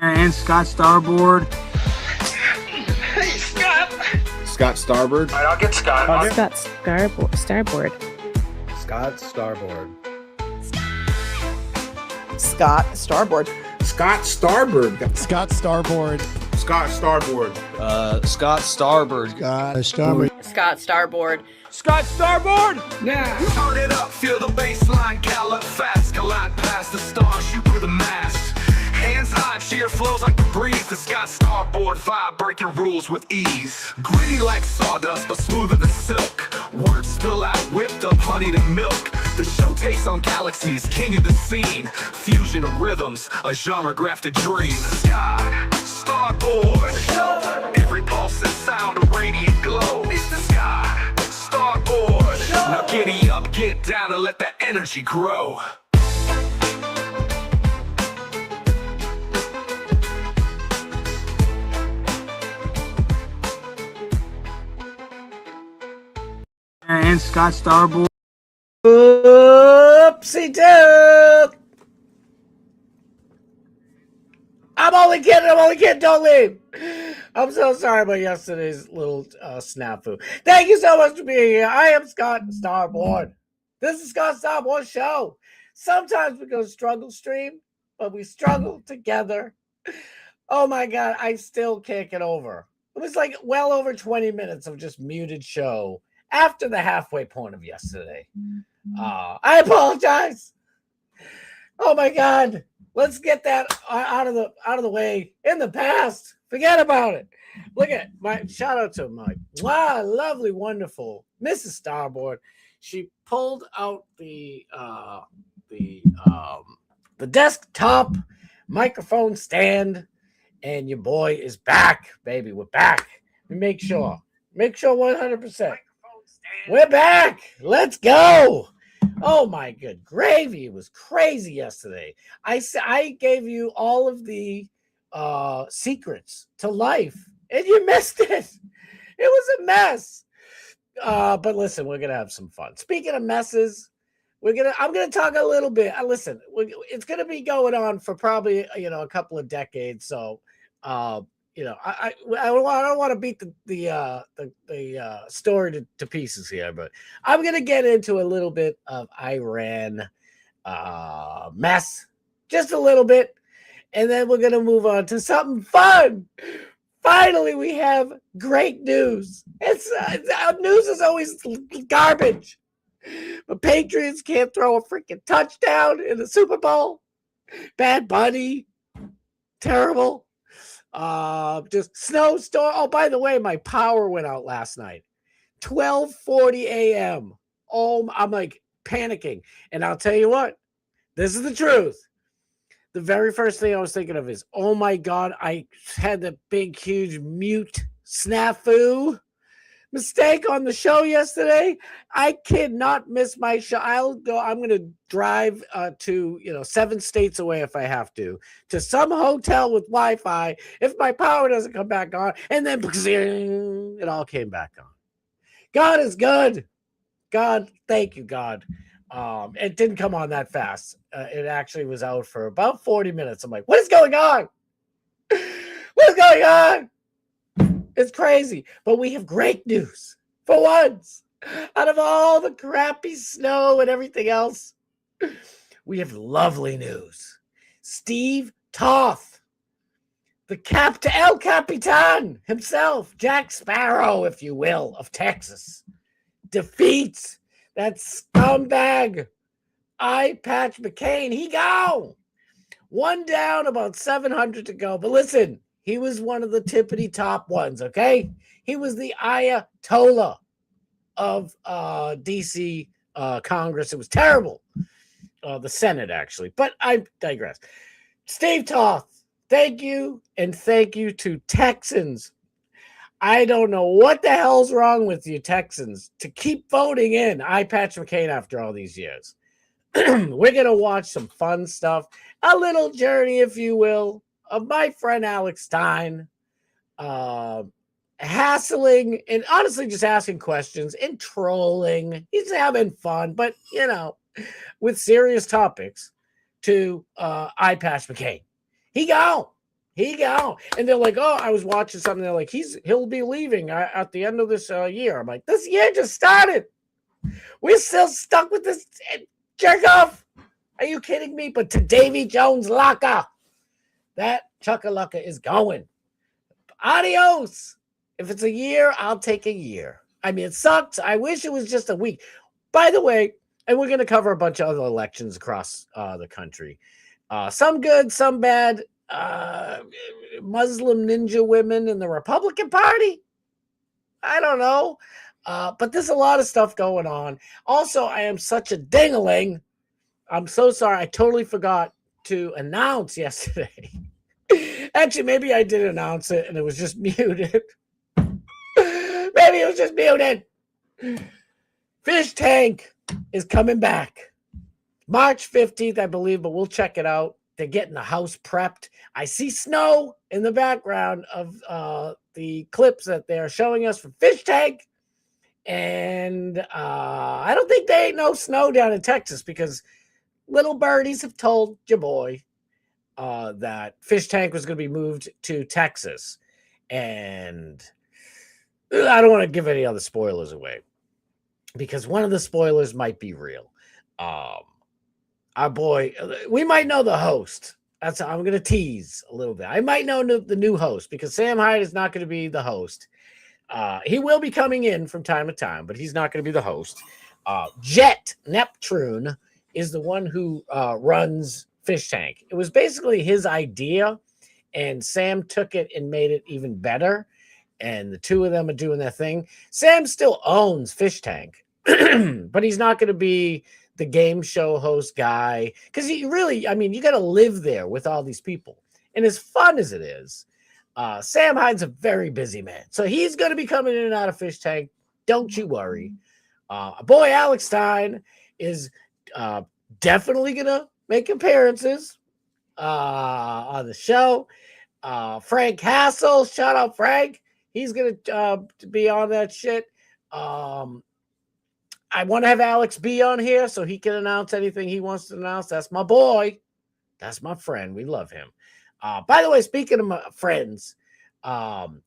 And Scott Starboard. Hey, Scott. Scott Starboard. All right, I'll get Scott. Scott Starboard. Scott Starboard. Scott Starboard. Scott Starboard. Scott Starboard. Scott Starboard. Scott Starboard. Scott Starboard. Scott Starboard. Scott Starboard! Now, turn it up, feel the bass line, gallop fast, collide past the stars, shoot through the mast. Hands high, cheer flows like the breeze. The Scott Starboard vibe, breaking rules with ease. Gritty like sawdust, but smoother than silk. Words spill out, whipped up honey and milk. The show takes on galaxies, king of the scene. Fusion of rhythms, a genre grafted dream. Scott Starboard. Every pulse and sound, a radiant glow. It's the Scott Starboard. Now giddy up, get down, and let that energy grow. And Scott Starboard. Oopsie doo! I'm only kidding, don't leave. I'm so sorry about yesterday's little snafu. Thank you so much for being here. I am Scott Starboard. This is Scott Starboard Show. Sometimes we go struggle stream, but we struggle together. Oh my God, I still can't get over. It was like well over 20 minutes of just muted show after the halfway point of yesterday. I apologize. Oh my God. Let's get that out of the way in the past. Forget about it. Look at my shout out to my lovely, wonderful Mrs. Starboard. She pulled out the desktop microphone stand, and your boy is back, baby. We're back. Make sure 100%. We're back. Let's go. Oh my good gravy. It was crazy yesterday. I gave you all of the secrets to life, and you missed it. It was a mess. But listen, we're gonna have some fun. Speaking of messes, I'm gonna talk a little bit. Listen, it's gonna be going on for probably a couple of decades. So I don't want to beat the story to pieces here, but I'm gonna get into a little bit of Iran mess, just a little bit, and then we're gonna move on to something fun. Finally, we have great news. News is always garbage, but Patriots can't throw a freaking touchdown in the Super Bowl. Bad Bunny, terrible. Just snowstorm. Oh, by the way, my power went out last night, 12:40 a.m. Oh, I'm like panicking, and I'll tell you what, this is the truth. The very first thing I was thinking of is, oh my God, I had the big, huge mute snafu mistake on the show yesterday. I cannot miss my show. I'm going to drive to 7 states away if I have to some hotel with Wi-Fi if my power doesn't come back on, and then it all came back on. God is good. God, thank you, God. It didn't come on that fast. It actually was out for about 40 minutes. I'm like, what is going on? What's going on? It's crazy. But we have great news for once. Out of all the crappy snow and everything else, we have lovely news. Steve Toth, the El Capitan himself, Jack Sparrow, if you will, of Texas, defeats that scumbag Eye Patch McCain. He gone. One down, about 700 to go. But listen, he was one of the tippity top ones, okay? He was the Ayatollah of D.C. Congress. It was terrible. The Senate, actually. But I digress. Steve Toth, thank you, and thank you to Texans. I don't know what the hell's wrong with you Texans to keep voting in Eye Patch McCain after all these years. We're going to watch some fun stuff, a little journey, if you will, of my friend Alex Stein, hassling and honestly just asking questions and trolling. He's having fun, but, with serious topics to Eye Patch McCain. He gone. He gone. And they're like, oh, I was watching something. They're like, he'll be leaving at the end of this year. I'm like, this year just started. We're still stuck with this jerk off. Are you kidding me? But to Davy Jones Laka, that Chuckalaka is going. Adios. If it's a year, I'll take a year. I mean, it sucks. I wish it was just a week. By the way, and we're going to cover a bunch of other elections across the country. Some good, some bad. Muslim ninja women in the Republican Party. I don't know. But there's a lot of stuff going on. Also, I am such a ding-a-ling. I'm so sorry. I totally forgot to announce yesterday. Actually, maybe I did announce it and it was just muted. Maybe it was just muted. Fish Tank is coming back. March 15th, I believe, but we'll check it out. They're getting the house prepped. I see snow in the background of the clips that they're showing us from Fish Tank. And I don't think there ain't no snow down in Texas because little birdies have told your boy that Fish Tank was going to be moved to Texas. And I don't want to give any other spoilers away because one of the spoilers might be real. Our boy, we might know the host. I'm going to tease a little bit. I might know the new host because Sam Hyde is not going to be the host. He will be coming in from time to time, but he's not going to be the host. Jet Neptune is the one who runs Fish Tank. It was basically his idea, and Sam took it and made it even better. And the two of them are doing their thing. Sam still owns Fish Tank, but he's not going to be the game show host guy because he really, I mean, you got to live there with all these people. And as fun as it is, Sam Hyde's a very busy man. So he's going to be coming in and out of Fish Tank. Don't you worry. Boy, Alex Stein is definitely going to make appearances on the show. Frank Hassel, shout out Frank. He's going to be on that shit. I want to have Alex B on here so he can announce anything he wants to announce. That's my boy. That's my friend. We love him. By the way, speaking of my friends,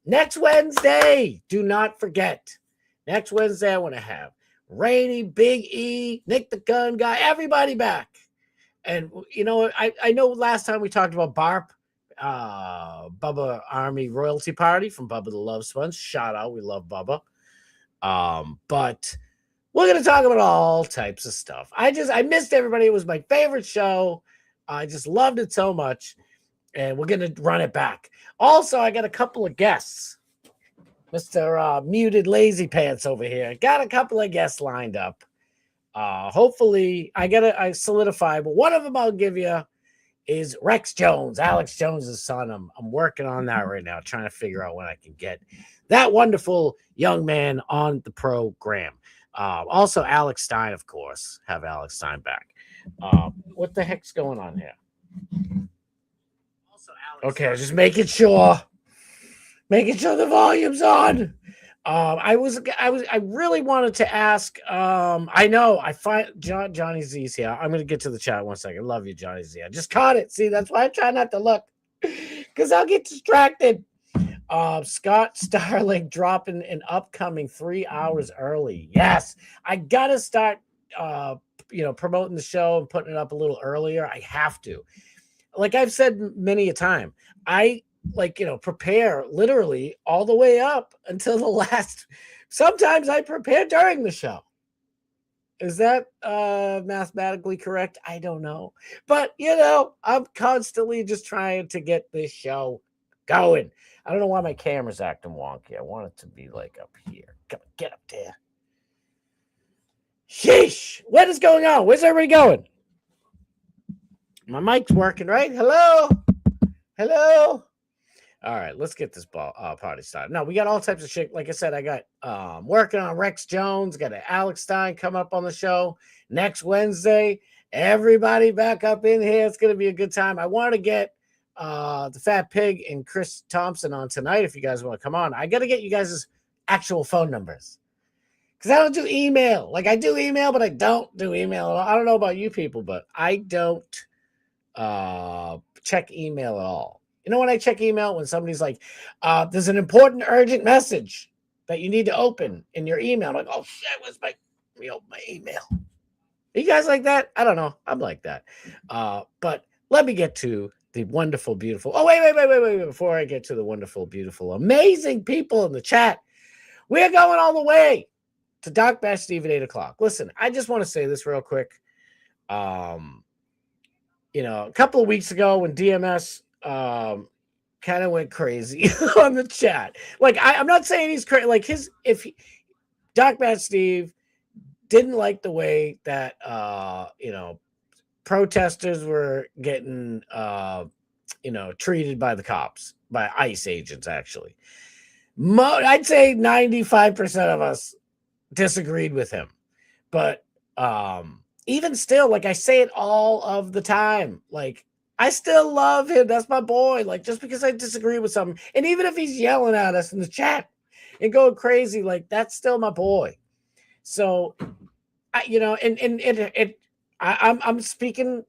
next Wednesday, do not forget. Next Wednesday, I want to have Rainy, Big E, Nick the Gun Guy, everybody back. And, you know, I know last time we talked about BARP, Bubba Army Royalty Party from Bubba the Love Sponge. Shout out. We love Bubba. But we're going to talk about all types of stuff. I missed everybody. It was my favorite show. I just loved it so much. And we're going to run it back. Also, I got a couple of guests. Mr. Muted Lazy Pants over here. Got a couple of guests lined up. Hopefully, I solidify, but one of them I'll give you is Rex Jones, Alex Jones' son. I'm working on that right now, trying to figure out when I can get that wonderful young man on the program. Also, Alex Stein, of course. Have Alex Stein back. What the heck's going on here? Okay, just making sure the volume's on. I really wanted to ask. I know I find Johnny Z's here. I'm gonna get to the chat one second. Love you, Johnny Z. I just caught it. See, that's why I try not to look because I'll get distracted. Scott Starling dropping an upcoming 3 hours early. Yes, I gotta start promoting the show and putting it up a little earlier. I have to. Like I've said many a time, I prepare literally all the way up until the last. Sometimes I prepare during the show. Is that mathematically correct? I don't know. But, I'm constantly just trying to get this show going. I don't know why my camera's acting wonky. I want it to be like up here. Come on, get up there. Sheesh. What is going on? Where's everybody going? My mic's working, right? Hello? Hello? All right, let's get this party started. No, we got all types of shit. Like I said, I got working on Rex Jones. Got an Alex Stein coming up on the show next Wednesday. Everybody back up in here. It's going to be a good time. I want to get the Fat Pig and Chris Thompson on tonight if you guys want to come on. I got to get you guys' actual phone numbers because I don't do email. Like I do email, but I don't do email at all. I don't know about you people, but I don't check email at all. You know, when I check email, when somebody's like, there's an important, urgent message that you need to open in your email. I'm like, oh shit, let me open my email. Are you guys like that? I don't know. I'm like that. But let me get to the wonderful, beautiful. Oh, wait. Before I get to the wonderful, beautiful, amazing people in the chat, we're going all the way to Doc Bash Steve at 8 o'clock. Listen, I just want to say this real quick. A couple of weeks ago when DMS kind of went crazy on the chat. Like, I'm not saying he's crazy. Like, Doc Bash Steve didn't like the way that protesters were getting treated by the cops, by ICE agents. Actually, I'd say 95% of us disagreed with him, but even still, like, I say it all of the time, like, I still love him. That's my boy. Like, just because I disagree with something, and even if he's yelling at us in the chat and going crazy, like, that's still my boy. So, I'm speaking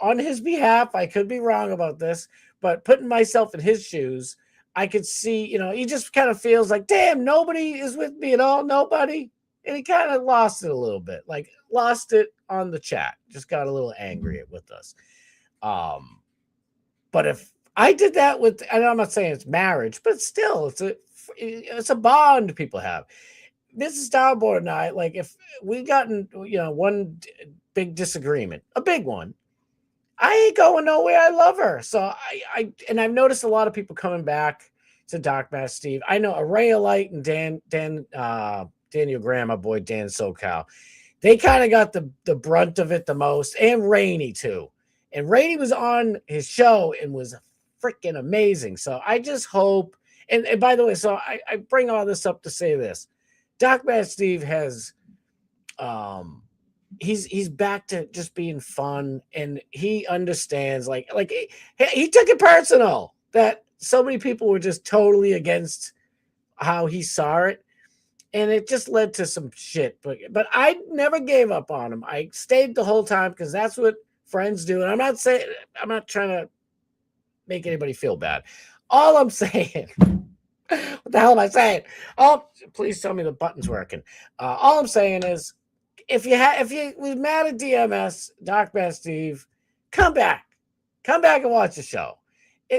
on his behalf. I could be wrong about this, but putting myself in his shoes, I could see, he just kind of feels like, damn, nobody is with me at all. Nobody. And he kind of lost it a little bit, like lost it on the chat, just got a little angry with us. But if I did that with, and I'm not saying it's marriage, but still, it's a bond people have. Mrs. Starboard and I, like, if we gotten, one big disagreement, a big one, I ain't going nowhere. I love her. So I've noticed a lot of people coming back to Doc Bash Steve. I know Araya Light and Daniel Graham, my boy Dan SoCal, they kind of got the brunt of it the most, and Rainey too. And Rainey was on his show and was freaking amazing. So I just hope, and by the way, so I bring all this up to say this. Doc Bash Steve has he's back to just being fun, and he understands, like he took it personal that so many people were just totally against how he saw it, and it just led to some shit. But I never gave up on him. I stayed the whole time because that's what friends do. And I'm not trying to make anybody feel bad. All I'm saying, what the hell am I saying? Oh, please tell me the button's working. All I'm saying is, if you was mad at DMS, Doc Bash Steve, come back and watch the show.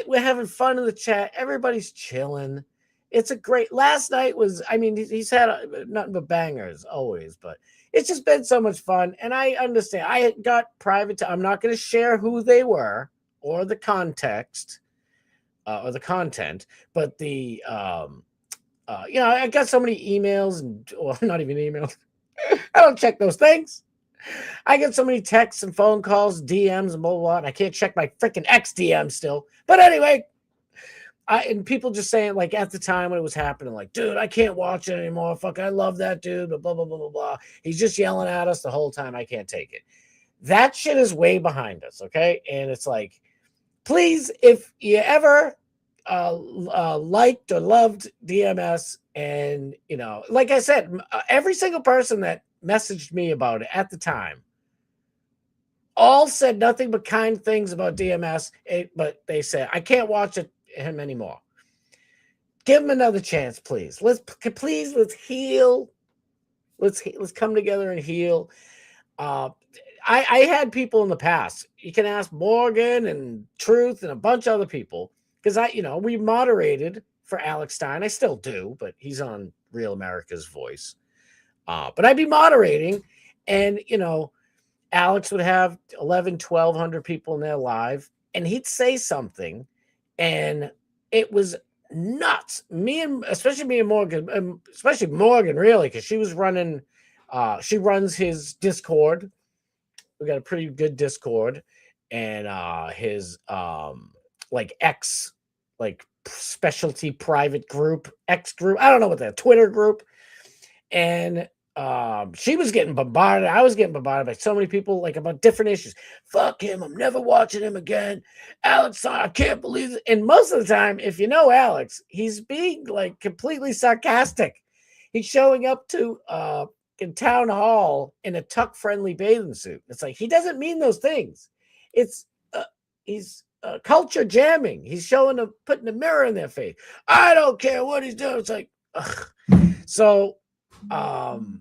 We're having fun in the chat. Everybody's chilling. It's a great. Last night was, I mean, he's had nothing but bangers always, but it's just been so much fun. And I understand. I got private. I'm not going to share who they were or the context or the content, but the I got so many emails and, well, not even emails. I don't check those things. I get so many texts and phone calls, DMs, and blah, blah, blah. And I can't check my freaking X DM still. But anyway, and people just saying, like, at the time when it was happening, like, dude, I can't watch it anymore. Fuck, I love that dude, but blah, blah, blah, blah, blah. He's just yelling at us the whole time. I can't take it. That shit is way behind us, okay? And it's like, please, if you ever liked or loved DMS, and, like I said, every single person that messaged me about it at the time all said nothing but kind things about DMS, but they said, I can't watch him anymore. Give him another chance, please. Let's heal. Let's come together and heal. I had people in the past. You can ask Morgan and Truth and a bunch of other people, because we moderated for Alex Stein. I still do, but he's on Real America's Voice. But I'd be moderating, and Alex would have 1,100 people in there live, and he'd say something, and it was nuts. Especially me and Morgan, especially Morgan, really, because she was running. She runs his Discord. We got a pretty good Discord, and his X, like, specialty private group, X group. I don't know what that Twitter group, and she was getting bombarded. I was getting bombarded by so many people, like, about different issues. Fuck him. I'm never watching him again. Alex, I can't believe it. And most of the time, if you know Alex, he's being, like, completely sarcastic. He's showing up to in town hall in a tuck-friendly bathing suit. It's like, he doesn't mean those things. It's he's culture jamming. He's showing them, putting the mirror in their face. I don't care what he's doing. It's like, ugh. So, and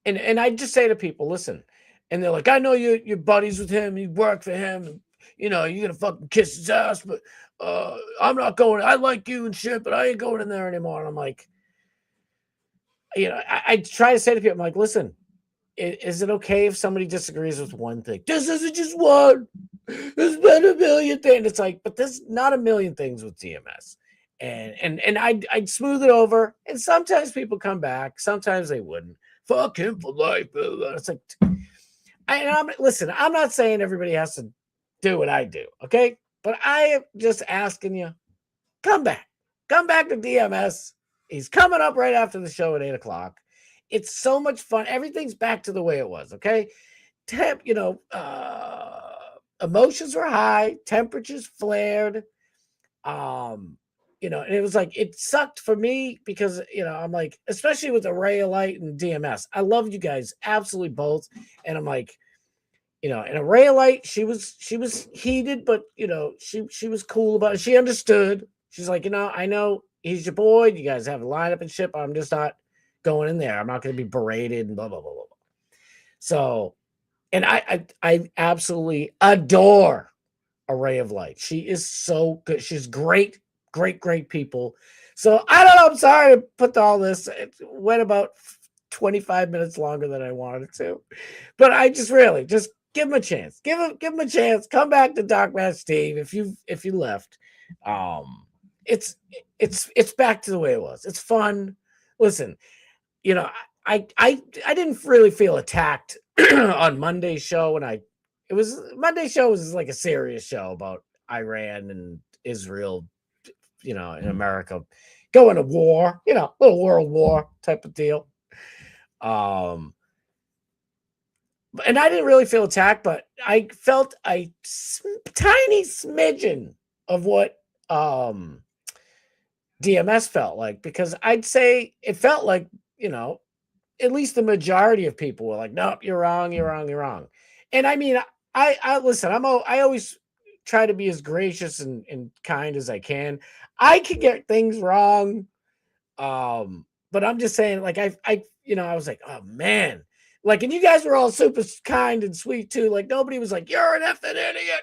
I just say to people, listen, and they're like, I know you're buddies with him, you work for him, you're gonna fucking kiss his ass, but I'm not going. I like you and shit, but I ain't going in there anymore. And I'm like, I try to say to people, I'm like, listen, is it okay if somebody disagrees with one thing? This isn't just one. There's been a million things. It's like, but there's not a million things with DMS. And I'd smooth it over. And sometimes people come back. Sometimes they wouldn't. Fuck him for life. It's like, listen, I'm not saying everybody has to do what I do, okay? But I am just asking you, come back. Come back to DMS. He's coming up right after the show at 8 o'clock. It's so much fun. Everything's back to the way it was, okay? Emotions were high. Temperatures flared. And it was like, it sucked for me because, I'm like, especially with Array of Light and DMS. I love you guys absolutely both. And I'm like, and Array of Light, she was heated, but, she was cool about it. She understood. She's like, I know he's your boy. You guys have a lineup and shit, but I'm just not going in there. I'm not going to be berated and blah, blah, blah, blah. So, and I absolutely adore Array of Light. She is so good. She's great, great, great people. So I don't know. I'm sorry to put all this. It went about 25 minutes longer than I wanted it to, but I just give him a chance. Give him a chance. Come back to Doc Matt Steve if you left. It's back to the way it was. It's fun. Listen, I didn't really feel attacked on Monday's show, and Monday's show was like a serious show about Iran and Israel, in America going to war, little world war type of deal. And I didn't really feel attacked, but I felt a tiny smidgen of what DMS felt like, because I'd say it felt like, at least the majority of people were like, nope, you're wrong, you're wrong, you're wrong. And I mean, I listen, I always try to be as gracious and kind as I can. I can get things wrong. But I'm just saying, like, I was like, oh man, like, and you guys were all super kind and sweet too. Like, nobody was like, you're an effing idiot.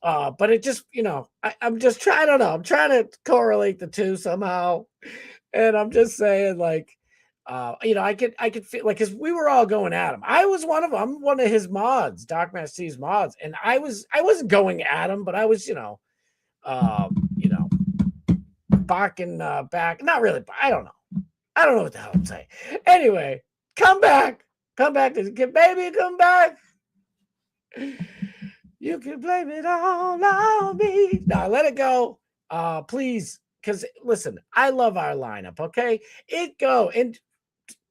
But it just, I'm just trying, I don't know. I'm trying to correlate the two somehow. And I'm just saying, like, I could feel like, cause we were all going at him. I was one of them. I'm one of his mods, Doc Matt Steve's mods. And I wasn't going at him, but I was, barking back. Not really. I don't know what the hell I'm saying. Anyway, come back to baby, come back. You can blame it all on me. Now let it go. Please. Because listen, I love our lineup, okay? And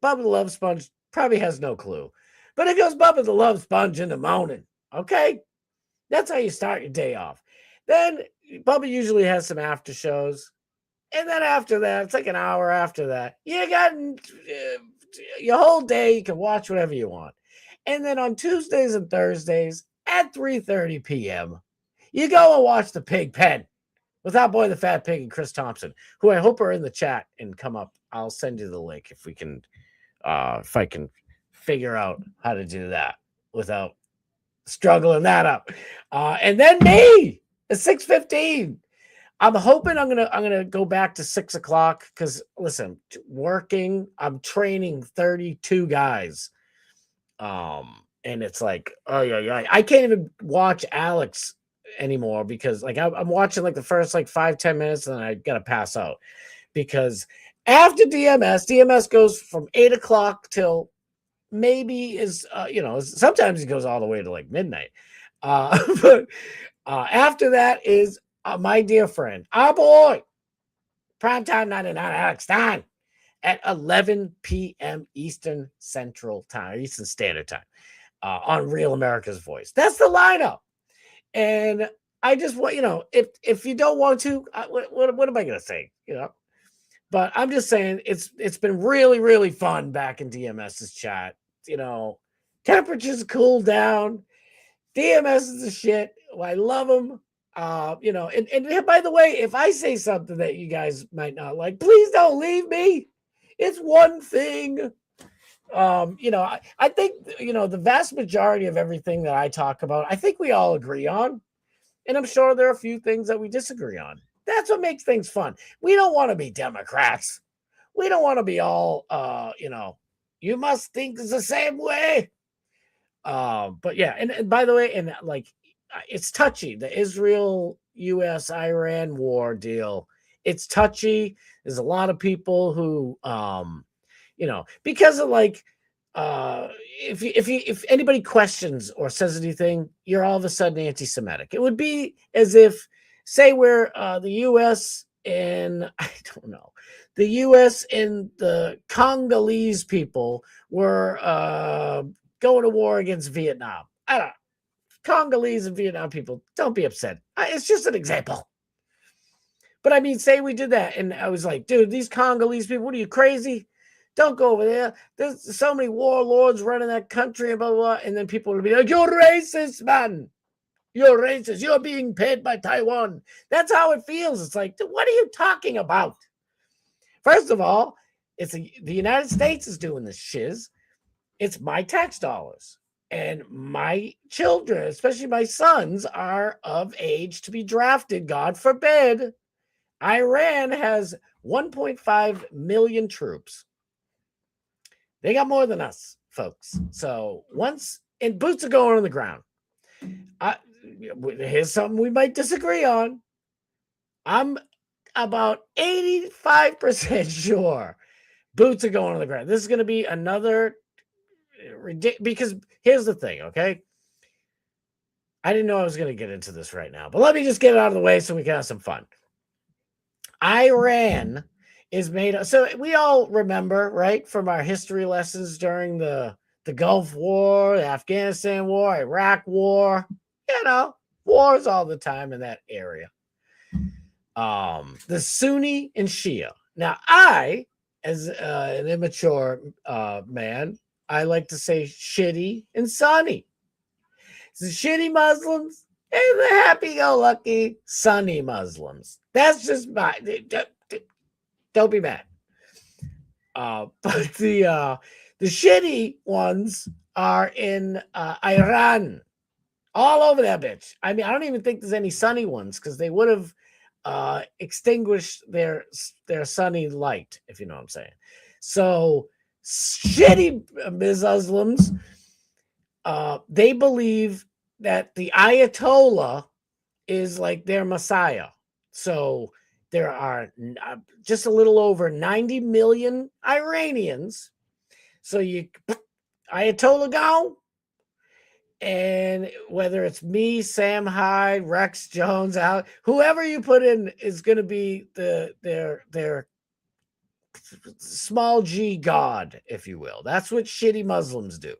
Bubba the Love Sponge probably has no clue. But it goes Bubba the Love Sponge in the morning, okay? That's how you start your day off. Then Bubba usually has some after shows. And then after that, it's like an hour after that. You got your whole day. You can watch whatever you want. And then on Tuesdays and Thursdays at 3:30 p.m., you go and watch The Pig Pen with our boy, the Fat Pig, and Chris Thompson, who I hope are in the chat and come up. I'll send you the link if I can figure out how to do that without struggling that up. And then me at 6:15. I'm hoping I'm gonna go back to 6 o'clock because listen, working, I'm training 32 guys. And it's like, oh yeah, I can't even watch Alex anymore because like I'm watching like the first like 5-10 minutes and then I gotta pass out because after DMS goes from 8 o'clock till maybe sometimes it goes all the way to like midnight. But after that is my dear friend, our boy, Primetime 99 Alex Stein at 11 p.m. Eastern Standard Time on Real America's Voice. That's the lineup. And I just want, if you don't want to, what am I going to say? But I'm just saying it's been really, really fun back in DMS's chat. Temperatures cooled down. DMS is the shit. I love them. And by the way, if I say something that you guys might not like, please don't leave me. It's one thing. I think, the vast majority of everything that I talk about, I think we all agree on. And I'm sure there are a few things that we disagree on. That's what makes things fun. We don't want to be Democrats. We don't want to be all, you must think the same way. But yeah, and by the way, and like, it's touchy. The Israel-U.S.-Iran war deal. It's touchy. There's a lot of people who, because of like, if anybody questions or says anything, you're all of a sudden anti-Semitic. It would be as if, say, we're the U.S. and I don't know, the U.S. and the Congolese people were going to war against Vietnam. I don't know. Congolese and Vietnam people, don't be upset. It's just an example. But I mean, say we did that, and I was like, dude, these Congolese people, what are you, crazy? Don't go over there. There's so many warlords running that country and blah, blah, blah. And then people will be like, you're racist, man. You're racist. You're being paid by Taiwan. That's how it feels. It's like, what are you talking about? First of all, the United States is doing this shiz. It's my tax dollars. And my children, especially my sons, are of age to be drafted. God forbid. Iran has 1.5 million troops. They got more than us, folks. So and boots are going on the ground. Here's something we might disagree on. I'm about 85% sure boots are going on the ground. This is going to be another because here's the thing, okay? I didn't know I was going to get into this right now, but let me just get it out of the way so we can have some fun. Iran is made up. So we all remember, right, from our history lessons during the Gulf War, the Afghanistan War, Iraq War, wars all the time in that area. The Sunni and Shia. Now, I, as an immature man, I like to say shitty and sunny. The shitty Muslims and the happy-go-lucky Sunni Muslims. That's just my... Don't be mad. But the shitty ones are in Iran. All over that bitch. I mean, I don't even think there's any sunny ones because they would have extinguished their sunny light, if you know what I'm saying. So shitty Muslims, they believe that the Ayatollah is like their Messiah. So there are just a little over 90 million Iranians. So Ayatollah gone. And whether it's me, Sam Hyde, Rex Jones, out, whoever you put in is going to be their small g god, if you will. That's what shitty Muslims do.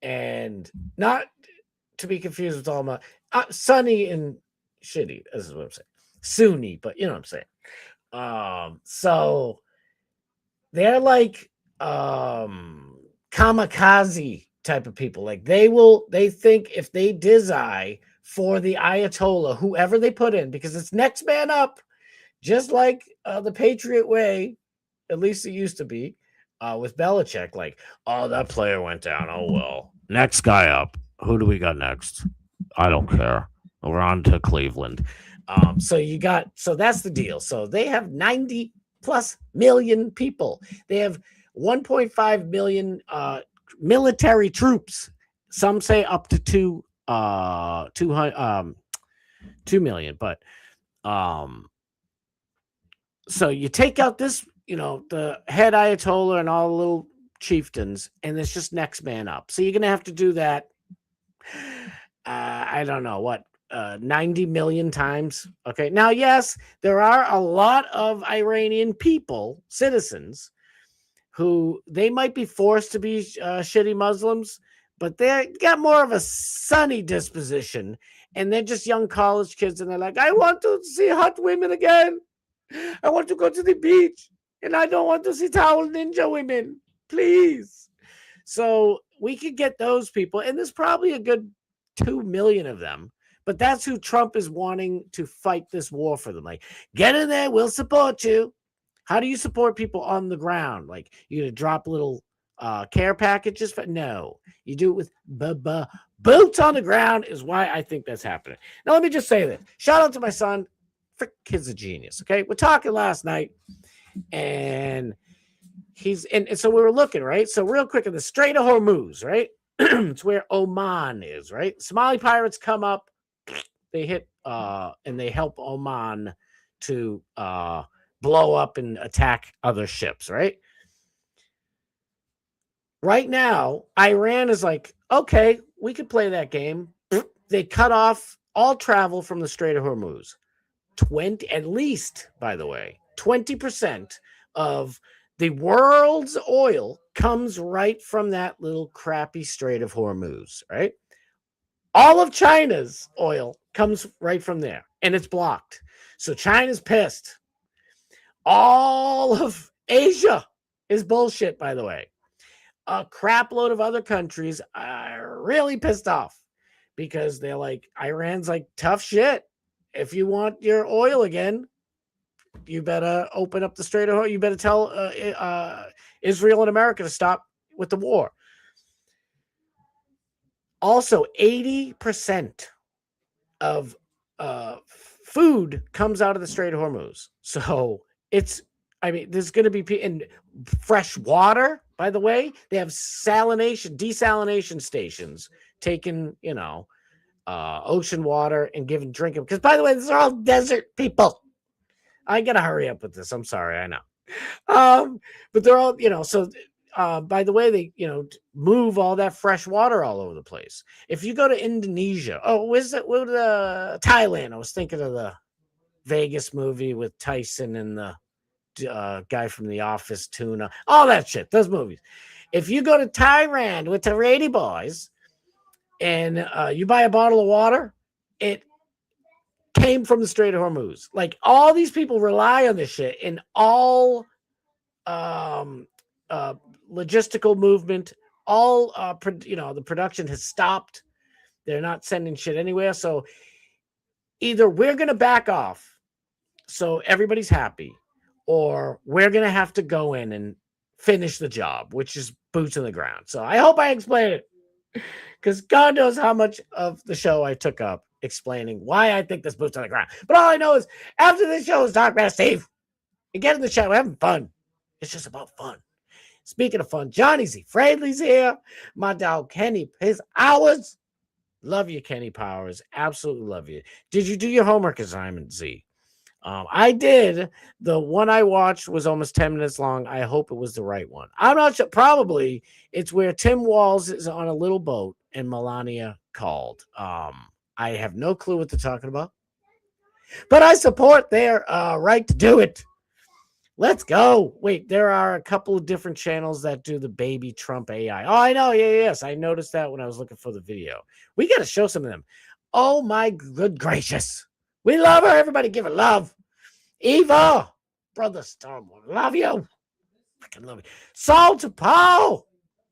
And not to be confused with all my Sunni and shitty, is what I'm saying. Sunni, but you know what I'm saying. So they're like kamikaze type of people. Like they think if they desire for the Ayatollah, whoever they put in, because it's next man up, just like the Patriot way, at least it used to be, with Belichick. Like, oh, that player went down. Oh, well. Next guy up. Who do we got next? I don't care. We're on to Cleveland. So that's the deal. So they have 90 plus million people. They have 1.5 million military troops. Some say up to 2 million. But so you take out this, the head Ayatollah and all the little chieftains, and it's just next man up. So you're going to have to do that. I don't know what, 90 million times. Okay. Now, yes, there are a lot of Iranian people, citizens, who they might be forced to be shitty Muslims, but they got more of a sunny disposition, and they're just young college kids, and they're like, I want to see hot women again. I want to go to the beach, and I don't want to see towel ninja women, please. So we could get those people, and there's probably a good 2 million of them. But that's who Trump is wanting to fight this war for them. Like, get in there, we'll support you. How do you support people on the ground? Like, you gonna drop little care packages? No, you do it with boots on the ground is why I think that's happening. Now, let me just say this. Shout out to my son. Frick, kid's a genius, okay? We're talking last night, and so we were looking, right? So real quick, in the Strait of Hormuz, right? It's where Oman is, right? Somali pirates come up, they hit, and they help Oman to blow up and attack other ships, right? Right now, Iran is like, okay, we could play that game. They cut off all travel from the Strait of Hormuz. At least, by the way, 20% of the world's oil comes right from that little crappy Strait of Hormuz, right? All of China's oil comes right from there, and it's blocked. So China's pissed. All of Asia is bullshit, by the way. A crap load of other countries are really pissed off because they're like, Iran's like, tough shit. If you want your oil again, you better open up the Strait of Hormuz. You better tell Israel and America to stop with the war. Also, 80% of food comes out of the Strait of Hormuz. So there's going to be in fresh water, by the way. They have desalination stations taking, ocean water and giving drinking. Because, by the way, these are all desert people. I got to hurry up with this. I'm sorry. I know. But they're all, so by the way, they, move all that fresh water all over the place. If you go to Indonesia, Thailand, I was thinking of the Vegas movie with Tyson and the guy from The Office, Tuna, all that shit, those movies. If you go to Thailand with the Rady Boys and you buy a bottle of water, it came from the Strait of Hormuz. Like, all these people rely on this shit, and all logistical movement, all the production has stopped. They're not sending shit anywhere. So either we're going to back off so everybody's happy, or we're going to have to go in and finish the job, which is boots on the ground. So I hope I explained it, because God knows how much of the show I took up explaining why I think this boots on the ground. But all I know is after this show is talk about Steve and get in the chat. We're having fun. It's just about fun. Speaking of fun, Johnny Z. Fradley's here. My dog Kenny, his hours. Love you, Kenny Powers. Absolutely love you. Did you do your homework assignment, Z? I did. The one I watched was almost 10 minutes long. I hope it was the right one. I'm not sure. Probably it's where Tim Walz is on a little boat and Melania called. I have no clue what they're talking about, but I support their right to do it. Let's go. Wait, there are a couple of different channels that do the baby Trump AI. Oh, I know. Yes. I noticed that when I was looking for the video. We got to show some of them. Oh, my good gracious. We love her. Everybody give her love. Eva, brother Starboard, love you. Freaking love you. Saul to Paul,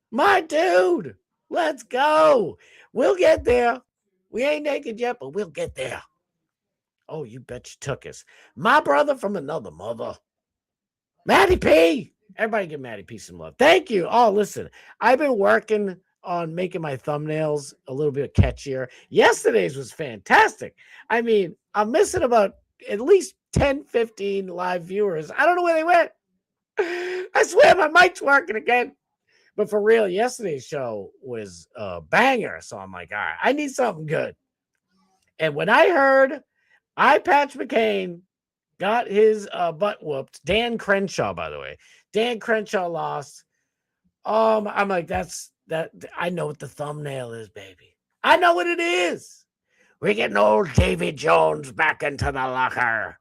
my dude. Let's go. We'll get there. We ain't naked yet, but we'll get there. Oh, you bet you took us. My brother from another mother. Maddie P. Everybody give Maddie P some love. Thank you. Oh, listen, I've been working on making my thumbnails a little bit catchier. Yesterday's was fantastic. I mean, I'm missing about at least 10, 15 live viewers. I don't know where they went. I swear my mic's working again. But for real, yesterday's show was a banger. So I'm like, all right, I need something good. And when I heard Eye Patch McCain got his butt whooped, Dan Crenshaw, by the way, Dan Crenshaw lost. I'm like, that. I know what the thumbnail is, baby. I know what it is. We're getting old Davy Jones back into the locker.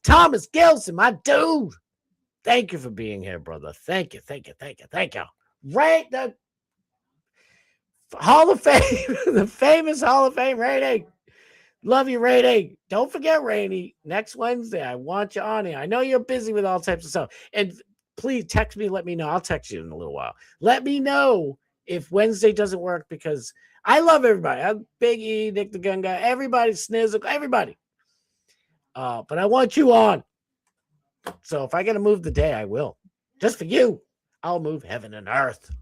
Thomas Gilson, my dude. Thank you for being here, brother. Thank you. Right, the Hall of Fame, the famous Hall of Fame rating. Love you, Rainy. Don't forget, Rainy. Next Wednesday, I want you on here. I know you're busy with all types of stuff. And please text me. Let me know. I'll text you in a little while. Let me know if Wednesday doesn't work, because I love everybody. I'm Big E, Nick the Gun Guy, everybody, Snizzle, everybody. But I want you on. So if I got to move the day, I will. Just for you. I'll move heaven and earth.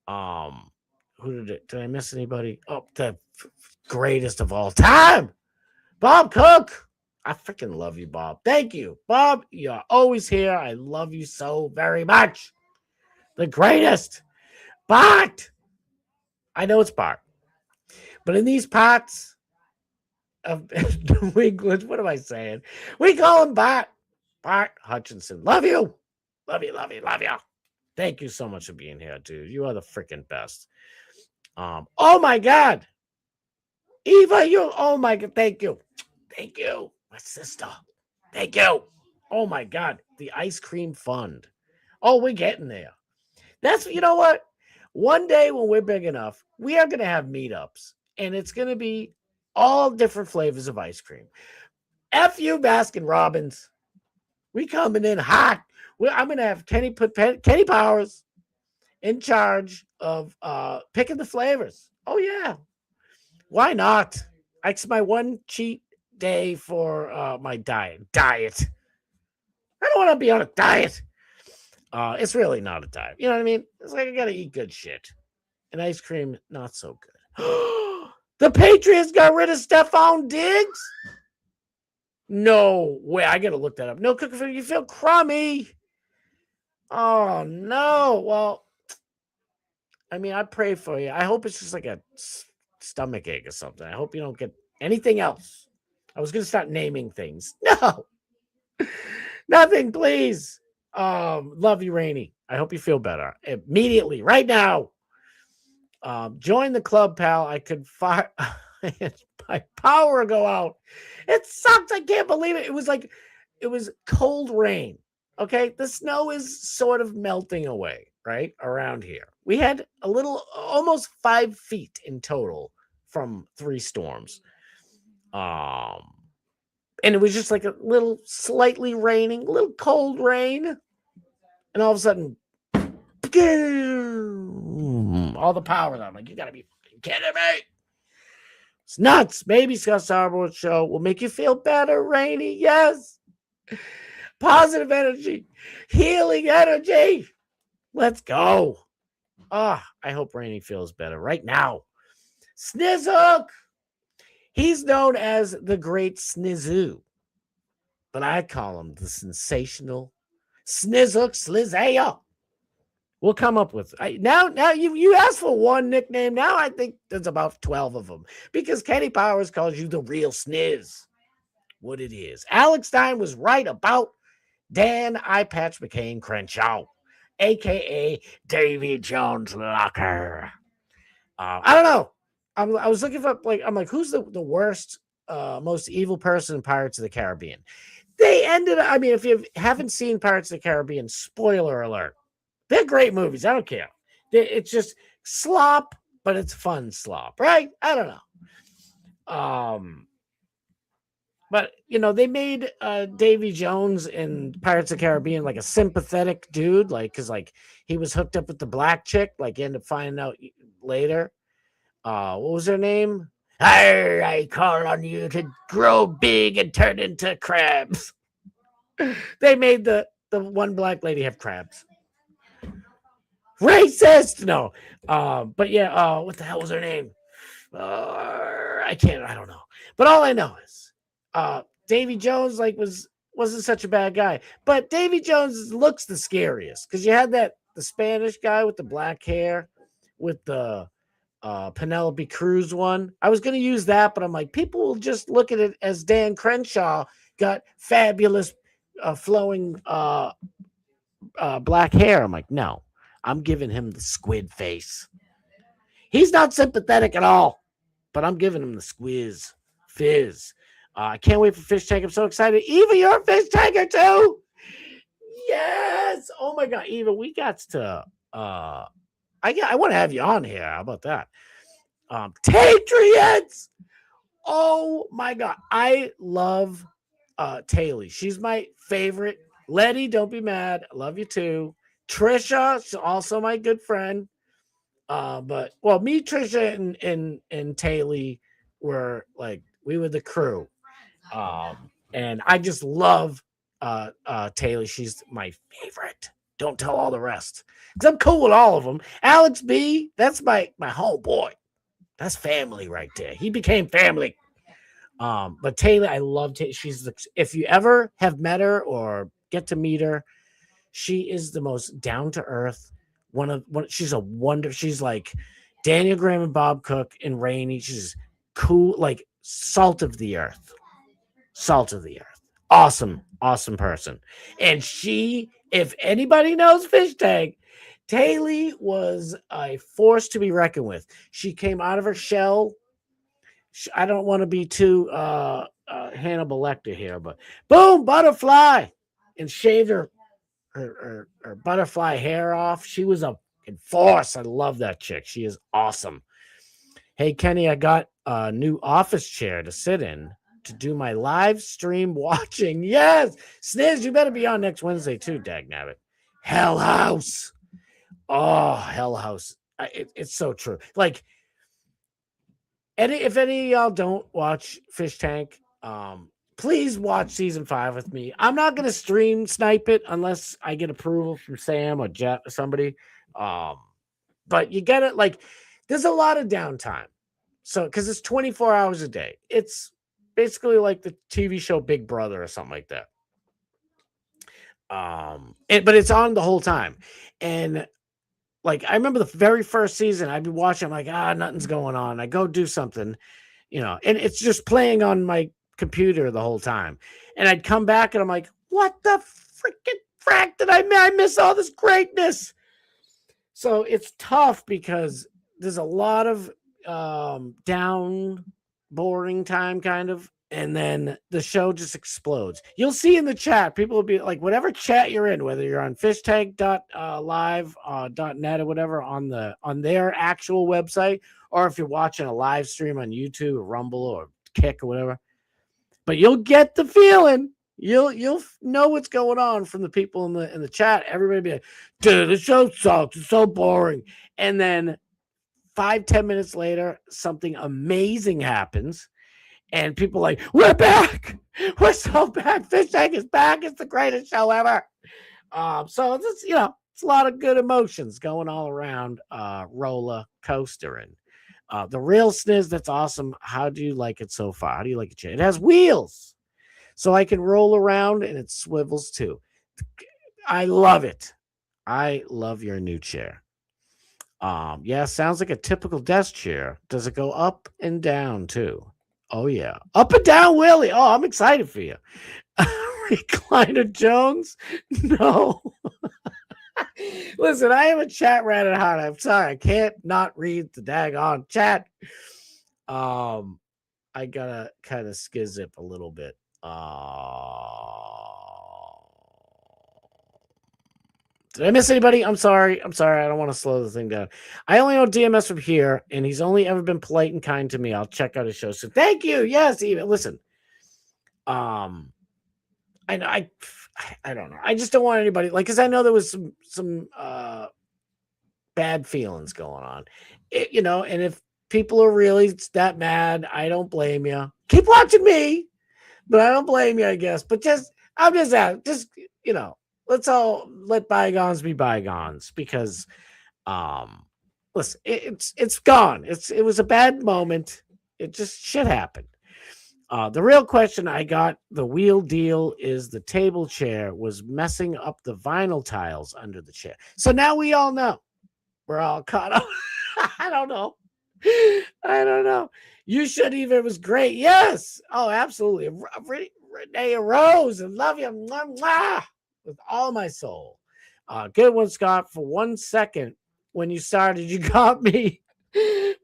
Did I miss anybody? Oh, the greatest of all time, Bob Cook. I freaking love you, Bob. Thank you, Bob. You're always here. I love you so very much. The greatest. Bart. I know it's Bart, but in these parts of New England, what am I saying? We call him Bart. Bart Hutchinson. Love you. Love you, love you, love you. Thank you so much for being here, dude. You are the freaking best. Oh my God. Eva, oh my God. Thank you. Thank you. My sister. Thank you. Oh my God. The ice cream fund. Oh, we're getting there. You know what? One day when we're big enough, we are going to have meetups, and it's going to be all different flavors of ice cream. F you, Baskin Robbins. We coming in hot. I'm going to have Kenny Powers in charge of picking the flavors. Oh, yeah. Why not? It's my one cheat day for my diet. I don't want to be on a diet. It's really not a diet. You know what I mean? It's like I got to eat good shit. And ice cream, not so good. The Patriots got rid of Stephon Diggs? No way. I got to look that up. No, Cooker, you feel crummy. Oh, no. Well, I mean, I pray for you. I hope it's just like a stomach ache or something. I hope you don't get anything else. I was going to start naming things. No. Nothing, please. Love you, Rainey. I hope you feel better immediately, right now. Join the club, pal. I could fire my power go out. It sucks. I can't believe it. It was cold rain. Okay, the snow is sort of melting away, right around here. We had almost 5 feet in total from 3 storms. And it was just like a little slightly raining, a little cold rain. And all of a sudden, all the power. I'm like, you got to be kidding me. It's nuts. Baby Scott Starboard Show will make you feel better, Rainy. Yes. Positive energy. Healing energy. Let's go. I hope Rainy feels better right now. Snizzook. He's known as the Great Snizzoo, but I call him the sensational Snizzook Slizaya. We'll come up with now you asked for one nickname. Now I think there's about 12 of them because Kenny Powers calls you the real Sniz. What it is. Alex Stein was right about Dan Eyepatch McCain Crenshaw, aka Davy Jones Locker. I don't know. I was looking for I'm like, who's the worst, most evil person in Pirates of the Caribbean? They ended up, I mean, if you haven't seen Pirates of the Caribbean, spoiler alert. They're great movies. I don't care. It's just slop, but it's fun slop, right? I don't know. But they made Davy Jones in Pirates of the Caribbean like a sympathetic dude, because he was hooked up with the black chick, you end up finding out later. What was her name? I call on you to grow big and turn into crabs. They made the one black lady have crabs. Racist! No. But yeah, what the hell was her name? I don't know. But all I know is Davy Jones wasn't such a bad guy. But Davy Jones looks the scariest because you had the Spanish guy with the black hair with the Penelope Cruz one. I was going to use that, but I'm like, people will just look at it as Dan Crenshaw got fabulous flowing black hair. I'm like, no, I'm giving him the squid face. He's not sympathetic at all, but I'm giving him the squiz fizz. I can't wait for Fish Tank. I'm so excited. Eva, you're a Fish Tanker too. Yes. Oh my God, Eva, we got to I want to have you on here. How about that? Patriots. Oh my God. I love Taylor. She's my favorite. Letty, don't be mad. I love you too. Trisha, she's also my good friend. But well, me, Trisha, and Taylor were like we were the crew. And I just love Taylor. She's my favorite. Don't tell all the rest because I'm cool with all of them. Alex B, that's my homeboy. That's family right there. He became family. But Taylor, I love Taylor. If you ever have met her or get to meet her, she is the most down to earth. She's a wonder. She's like Daniel Graham and Bob Cook and Rainey. She's cool, like salt of the earth. Salt of the earth. Awesome person. And she, if anybody knows Fish Tank, Taylor was a force to be reckoned with. She came out of her shell. I don't want to be too Hannibal Lecter here, but boom, butterfly, and shaved her butterfly hair off. She was a force. I love that chick. She is awesome. Hey, Kenny, I got a new office chair to sit in to do my live stream watching. Yes, Sniz, you better be on next Wednesday too, dagnabbit. Hell House. Oh, Hell House. It's so true. Like, if any of y'all don't watch Fish Tank, please watch season 5 with me. I'm not going to stream snipe it unless I get approval from Sam or Jet or somebody. But you get it. Like, there's a lot of downtime. So, because it's 24 hours a day. It's basically like the TV show Big Brother or something like that. But it's on the whole time. And like, I remember the very first season, I'd be watching, I'm like, nothing's going on. I go do something, and it's just playing on my computer the whole time. And I'd come back and I'm like, what the freaking frack did I miss all this greatness? So it's tough because there's a lot of down, boring time kind of. And then the show just explodes. You'll see in the chat, people will be like, whatever chat you're in, whether you're on fishtank.live.net or whatever on their actual website, or if you're watching a live stream on YouTube or Rumble or Kick or whatever. But you'll get the feeling. You'll know what's going on from the people in the chat. Everybody be like, dude, the show sucks. It's so boring. And then 5-10 minutes later, something amazing happens. And people like, we're back. We're so back. Fish Tank is back. It's the greatest show ever. So it's it's a lot of good emotions going all around roller coaster. And the real Sniz, that's awesome. How do you like it so far? How do you like it? It has wheels, so I can roll around and it swivels too. I love it. I love your new chair. Yeah, sounds like a typical desk chair. Does it go up and down too? Oh, yeah. Up and down, Willie. Oh, I'm excited for you. Recliner Jones? No. Listen, I have a chat rat at heart. I'm sorry. I can't not read the daggone chat. I got to kind of skizip a little bit. Did I miss anybody? I'm sorry. I don't want to slow the thing down. I only know DMS from here, and he's only ever been polite and kind to me. I'll check out his show. So thank you. Yes, even listen. I know I don't know. I just don't want anybody because I know there was some bad feelings going on. And if people are really that mad, I don't blame you. Keep watching me, but I don't blame you, I guess. But I'm just out. Let's all let bygones be bygones because, listen, it's gone. It was a bad moment. It just shit happened. The real question I got, the wheel deal is the table chair was messing up the vinyl tiles under the chair. So now we all know. We're all caught up. I don't know. You should even. It was great. Yes. Oh, absolutely. Renee Rose, I love you. Mwah, mwah. With all my soul. Good one, Scott. For 1 second when you started, you got me.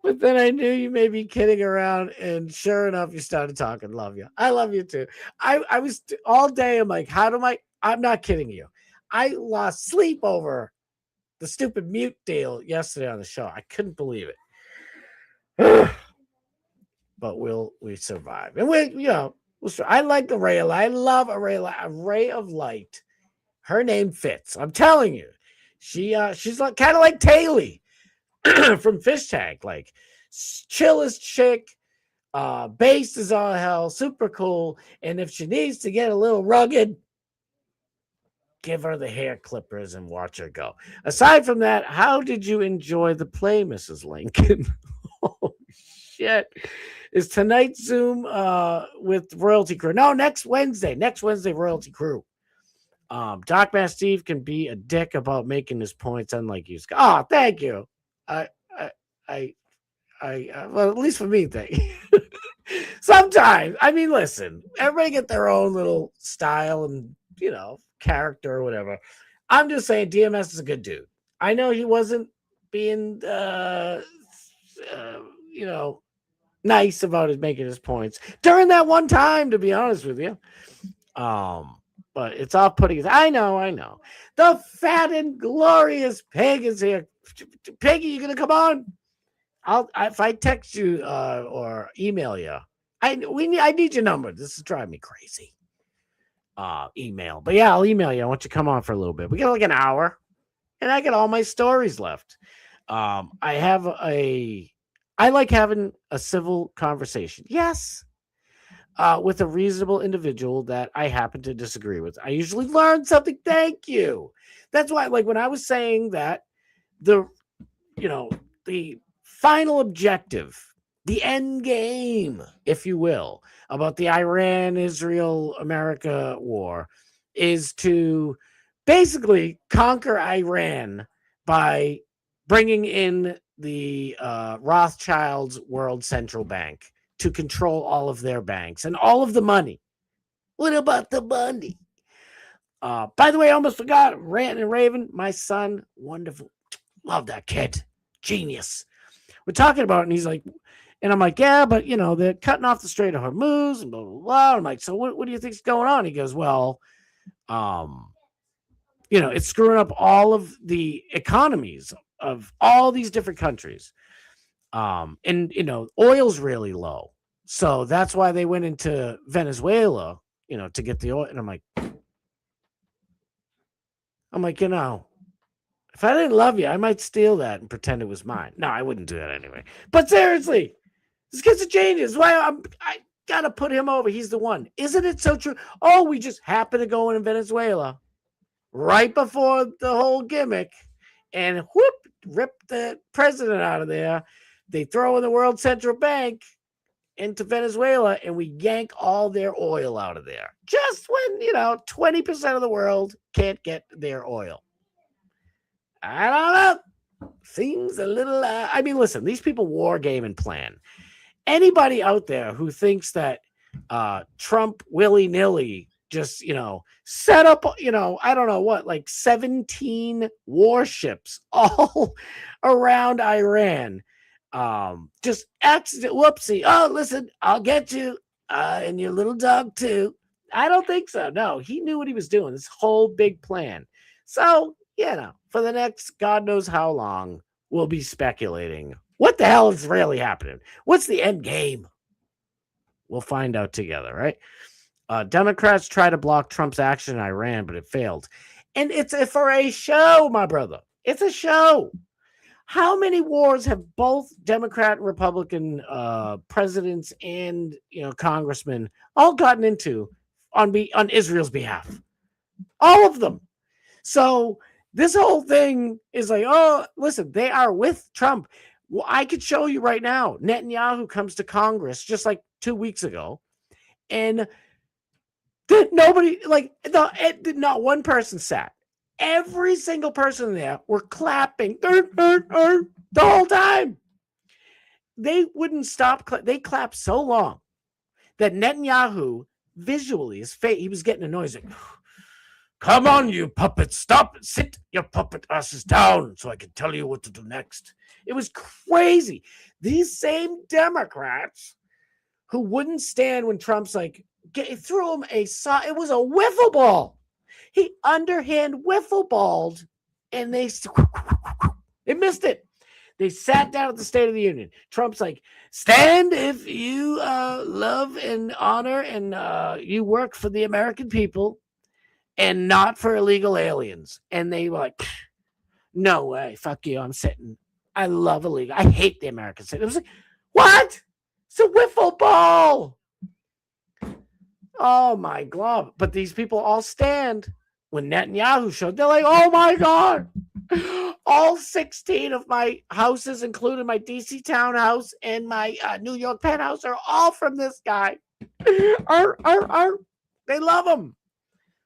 But then I knew you may be kidding around. And sure enough, you started talking. Love you. I love you too. I was all day. I'm like, I'm not kidding you. I lost sleep over the stupid mute deal yesterday on the show. I couldn't believe it. But we survive. And I like a ray of light. I love a ray of light. Her name fits. I'm telling you. She's kind of like Taylor. from Fish Tank, like chillest chick, based as all hell, super cool. And if she needs to get a little rugged, give her the hair clippers and watch her go. Aside from that, how did you enjoy the play, Mrs. Lincoln? Oh shit. Is tonight's Zoom with Royalty Crew? No, next Wednesday. Next Wednesday, Royalty Crew. Doc Mass Steve can be a dick about making his points, unlike you. Oh, thank you. Well, at least for me, thank you. Sometimes, I mean, listen, everybody get their own little style and, character or whatever. I'm just saying DMS is a good dude. I know he wasn't being, nice about his making his points during that one time, to be honest with you. But it's all putting. I know. The fat and glorious Pig is here. Piggy, you gonna come on? If I text you or email you, I need your number. This is driving me crazy. Email, but yeah, I'll email you. I want you to come on for a little bit. We got like an hour, and I got all my stories left. I like having a civil conversation. Yes. With a reasonable individual that I happen to disagree with. I usually learn something. Thank you. That's why, like when I was saying that the final objective, the end game, if you will, about the Iran-Israel-America war is to basically conquer Iran by bringing in the Rothschilds World Central Bank to control all of their banks and all of the money. What about the money? By the way, I almost forgot, Rant and Raven, my son, wonderful. Love that kid. Genius. We're talking about it, and he's like, and I'm like, yeah, but, they're cutting off the Strait of Hormuz and blah, blah, blah. I'm like, so what do you think's going on? He goes, well, it's screwing up all of the economies of all these different countries. And oil's really low. So that's why they went into Venezuela, to get the oil. And I'm like, if I didn't love you, I might steal that and pretend it was mine. No, I wouldn't do that anyway. But seriously, this kid's a genius. Why I gotta put him over. He's the one. Isn't it so true? Oh, we just happened to go in Venezuela right before the whole gimmick and whoop, rip the president out of there. They throw in the World Central Bank into Venezuela, and we yank all their oil out of there. Just when, 20% of the world can't get their oil. I don't know. Seems a little... listen, these people war game and plan. Anybody out there who thinks that Trump willy-nilly just, set up, I don't know what, like 17 warships all around Iran, just accident, whoopsie. Oh, listen, I'll get you and your little dog too. I don't think so. No, he knew what he was doing. This whole big plan. So, for the next God knows how long, we'll be speculating. What the hell is really happening? What's the end game? We'll find out together, right? Democrats try to block Trump's action in Iran, but it failed. And it's for a show, my brother. It's a show. How many wars have both Democrat and Republican presidents and congressmen all gotten into on Israel's behalf? All of them. So this whole thing is like, oh, listen, they are with Trump. Well, I could show you right now. Netanyahu comes to Congress just like 2 weeks ago, and nobody, not one person sat. Every single person there were clapping the whole time. They wouldn't stop. They clapped so long that Netanyahu visually, he was getting annoyed. Like, come on, you puppet, stop, sit your puppet asses down so I can tell you what to do next. It was crazy. These same Democrats who wouldn't stand when Trump's like, threw him it was a wiffle ball. He underhand wiffle balled, and they missed it. They sat down at the State of the Union. Trump's like, stand if you love and honor and you work for the American people and not for illegal aliens. And they were like, no way, fuck you, I'm sitting. I love a league. I hate the American city. It was like, what? It's a wiffle ball. Oh my God. But these people all stand. When Netanyahu showed, they're like, oh my God. All 16 of my houses, including my DC townhouse and my New York penthouse, are all from this guy. They love him.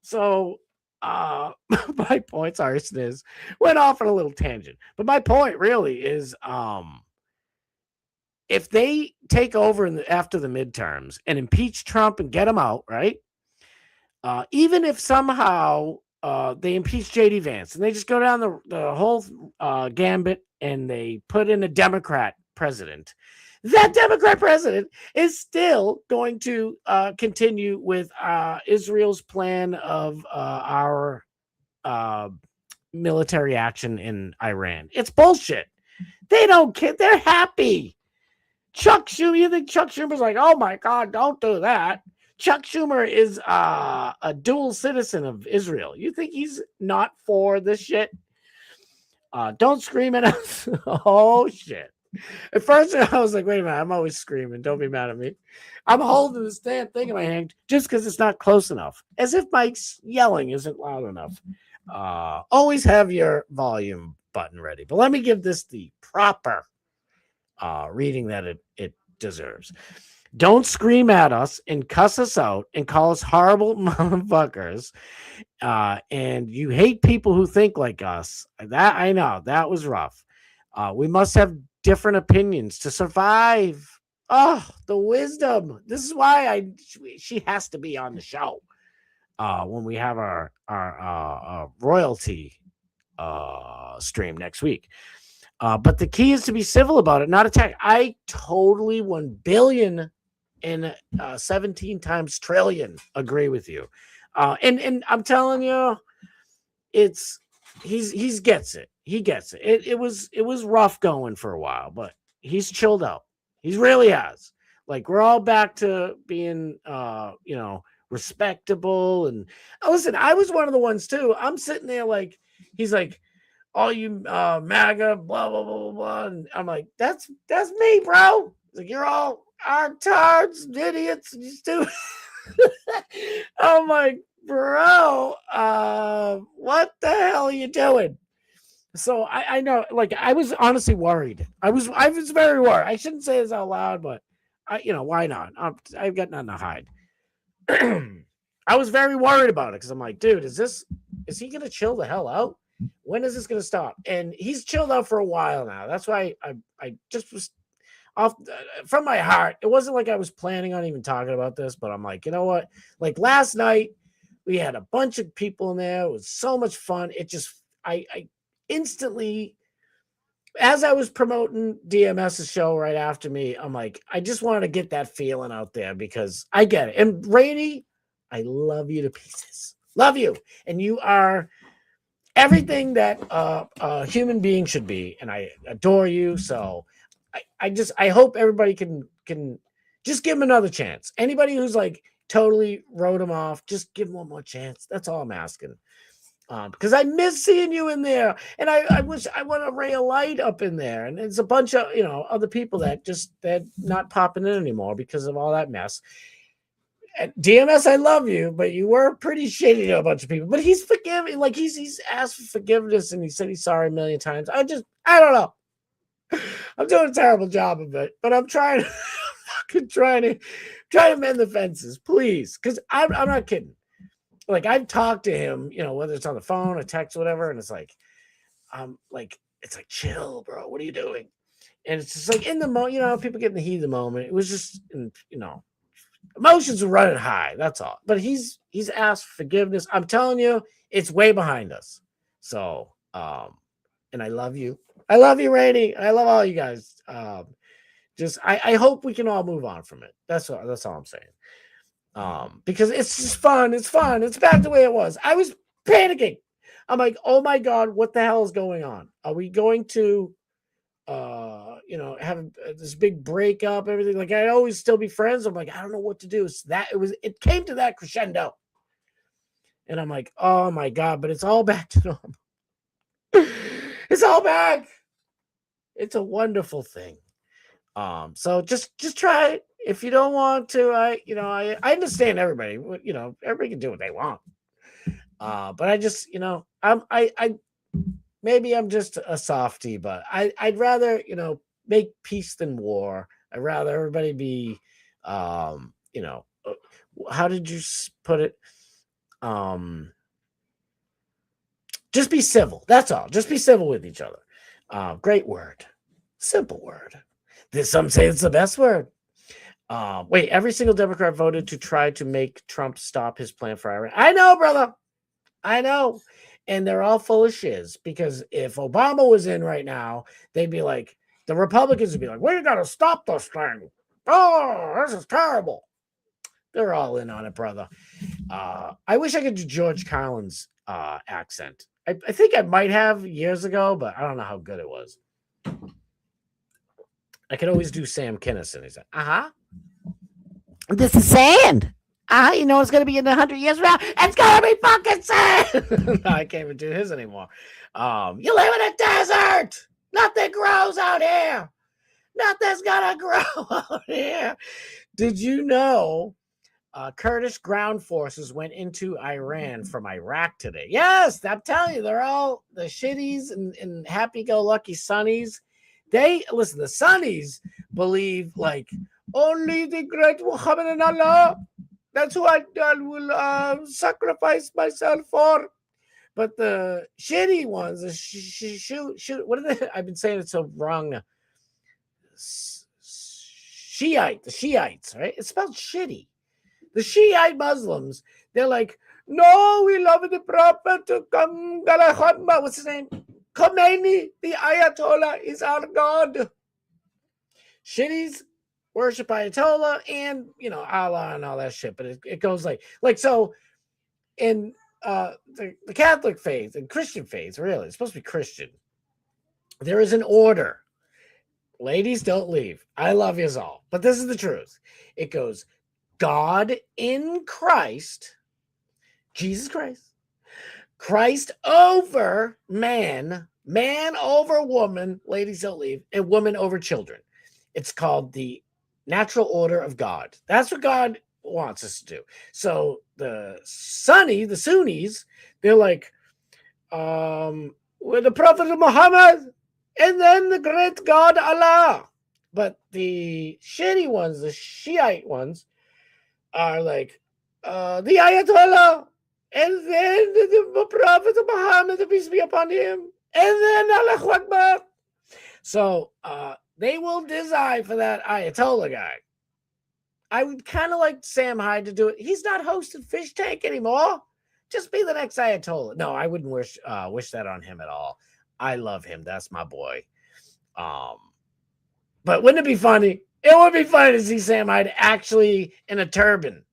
So my point, sorry, Sniz, went off on a little tangent. But my point really is if they take over after the midterms and impeach Trump and get him out, right? Even if somehow they impeach J.D. Vance and they just go down the whole gambit and they put in a Democrat president, that Democrat president is still going to continue with Israel's plan of our military action in Iran. It's bullshit. They don't care. They're happy. Chuck Schumer, you think Chuck Schumer's like, oh my God, don't do that? Chuck Schumer is a dual citizen of Israel. You think he's not for this shit? Don't scream at us. Oh, shit. At first, I was like, wait a minute. I'm always screaming. Don't be mad at me. I'm holding this damn thing in my hand just because it's not close enough. As if my yelling isn't loud enough. Always have your volume button ready. But let me give this the proper reading that it deserves. Don't scream at us and cuss us out and call us horrible motherfuckers. And you hate people who think like us. That I know. That was rough. We must have different opinions to survive. Oh, the wisdom. This is why she has to be on the show when we have our royalty stream next week. But the key is to be civil about it, not attack. I totally 1 billion and 17 times trillion agree with you. And I'm telling you, he's gets it. He gets it. It was rough going for a while, but he's chilled out. He really has. Like we're all back to being respectable. And listen, I was one of the ones too. I'm sitting there like he's like, all you MAGA, blah, blah, blah, blah, blah. And I'm like, that's me, bro. He's like, you're all tards, idiots, you stupid. I'm like, bro, what the hell are you doing? So I know, like, I was honestly worried. I was very worried. I shouldn't say this out loud, but why not? I've got nothing to hide. I was very worried about it because I'm like, dude, is he gonna chill the hell out? When is this going to stop? And he's chilled out for a while now. That's why I just was off from my heart. It wasn't like I was planning on even talking about this, but I'm like, you know what? Like last night, we had a bunch of people in there. It was so much fun. It just, I instantly, as I was promoting DMS's show right after me, I'm like, I just wanted to get that feeling out there because I get it. And Rainey, I love you to pieces. Love you. And you are everything that a human being should be, and I adore you. So I hope everybody can just give him another chance. Anybody who's like totally wrote him off, just give him one more chance. That's all I'm asking. Because I miss seeing you in there, and I wish I want a ray of light up in there. And there's a bunch of other people that they're not popping in anymore because of all that mess. DMS, I love you, but you were pretty shitty to a bunch of people. But he's forgiving, like he's asked for forgiveness, and he said he's sorry a million times. I don't know. I'm doing a terrible job of it, but I'm trying to mend the fences, please, because I'm not kidding. Like I've talked to him, whether it's on the phone, or text, whatever, and it's like, it's like, chill, bro. What are you doing? And it's just like in the moment, people get in the heat of the moment. It was just, emotions are running high. That's all. But he's asked forgiveness. I'm telling you, it's way behind us. So, and I love you. I love you, Rainey. I love all you guys. I hope we can all move on from it. That's all I'm saying. Because it's just fun. It's fun. It's back the way it was. I was panicking. I'm like, oh my God, what the hell is going on? Are we going to have this big breakup, everything? Like I'd always still be friends. I'm like, I don't know what to do. It came to that crescendo. And I'm like, oh my God, but it's all back to normal. It's all back. It's a wonderful thing. So just try it. If you don't want to, I understand everybody. Everybody can do what they want. But I just, I maybe I'm just a softie, but I'd rather, make peace than war. I'd rather everybody be, how did you put it? Just be civil. That's all. Just be civil with each other. Great word. Simple word. Some say it's the best word. Wait, every single Democrat voted to try to make Trump stop his plan for Iran. I know, brother. I know. And they're all full of shiz because if Obama was in right now, they'd be like, the Republicans would be like, we got to stop this thing. Oh, this is terrible. They're all in on it, brother. I wish I could do George Carlin's accent. I think I might have years ago, but I don't know how good it was. I could always do Sam Kinison. He's like, this is sand. You know it's going to be in 100 years from now. It's going to be fucking sand. No, I can't even do his anymore. You live in a desert. Nothing grows out here. Nothing's going to grow out here. Did you know Kurdish ground forces went into Iran from Iraq today? Yes, I'm telling you, they're all the shitties and happy-go-lucky sunnies. The sunnies believe like only the great Muhammad and Allah. That's who I will sacrifice myself for. But the shitty ones, the shoot. What are they? I've been saying it so wrong. The Shiites, right? It's spelled shitty. The Shiite Muslims, they're like, no, we love the Prophet. What's his name? Khomeini, the Ayatollah, is our God. Shitties worship Ayatollah and, Allah and all that shit. But it goes like so in the Catholic faith and Christian faith, really, it's supposed to be Christian. There is an order. Ladies, don't leave. I love you all. But this is the truth. It goes, God in Christ, Jesus Christ, Christ over man, man over woman, ladies don't leave, and woman over children. It's called the natural order of God. That's what God wants us to do. So the Sunnis, they're like, with the Prophet Muhammad, and then the great God Allah. But the shitty ones, the Shiite ones, are like, the Ayatollah, and then the Prophet Muhammad, the peace be upon him, and then Allahu Akbar. So they will design for that Ayatollah guy. I would kind of like Sam Hyde to do it. He's not hosting Fish Tank anymore. Just be the next Ayatollah. No, I wouldn't wish that on him at all. I love him. That's my boy. But wouldn't it be funny? It would be funny to see Sam Hyde actually in a turban.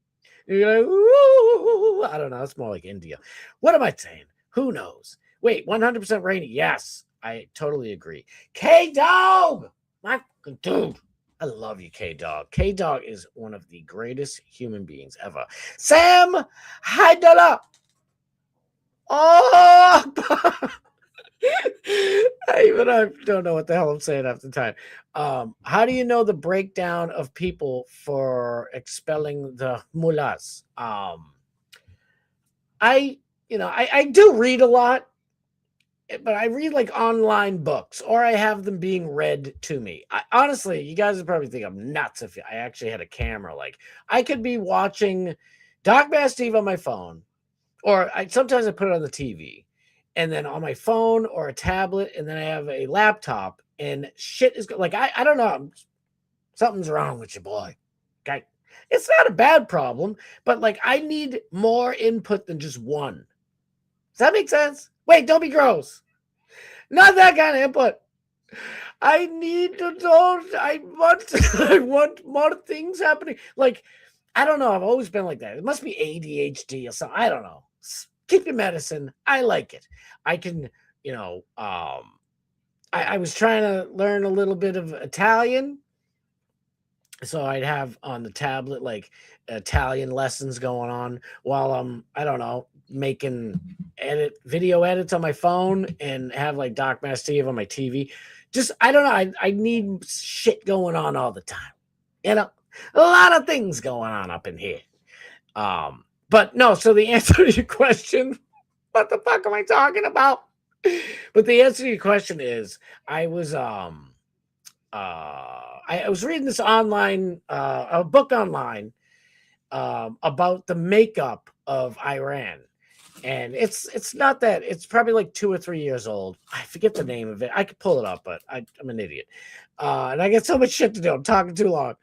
You're like, ooh, I don't know. It's more like India. What am I saying? Who knows? Wait, 100% rainy. Yes, I totally agree. K-Dog, my dude. I love you, K-Dog. K-Dog is one of the greatest human beings ever. Sam Hyde. Oh, I don't know what the hell I'm saying half the time. How do you know the breakdown of people for expelling the mullahs? I do read a lot, but I read like online books, or I have them being read to me. Honestly, you guys would probably think I'm nuts if I actually had a camera. Like, I could be watching Doc Bass Steve on my phone, or sometimes I put it on the TV. And then on my phone or a tablet, and then I have a laptop, and shit is like, I don't know. Something's wrong with your boy. Okay. It's not a bad problem, but like, I need more input than just one. Does that make sense? Wait, don't be gross. Not that kind of input. I need to know. I want more things happening. Like, I don't know. I've always been like that. It must be ADHD or something. I don't know. Keep your medicine. I like it. I can, I was trying to learn a little bit of Italian. So I'd have on the tablet, like, Italian lessons going on while I'm, I don't know, making video edits on my phone, and have like Doc Bass Steve on my TV. just I don't know. I need shit going on all the time. You know, a lot of things going on up in here. But no, so the answer to your question, what the fuck am I talking about? But the answer to your question is I was I was reading this online a book online about the makeup of Iran. And it's not that it's probably like 2 or 3 years old. I forget the name of it. I could pull it up, but I'm an idiot. And I get so much shit to do. I'm talking too long.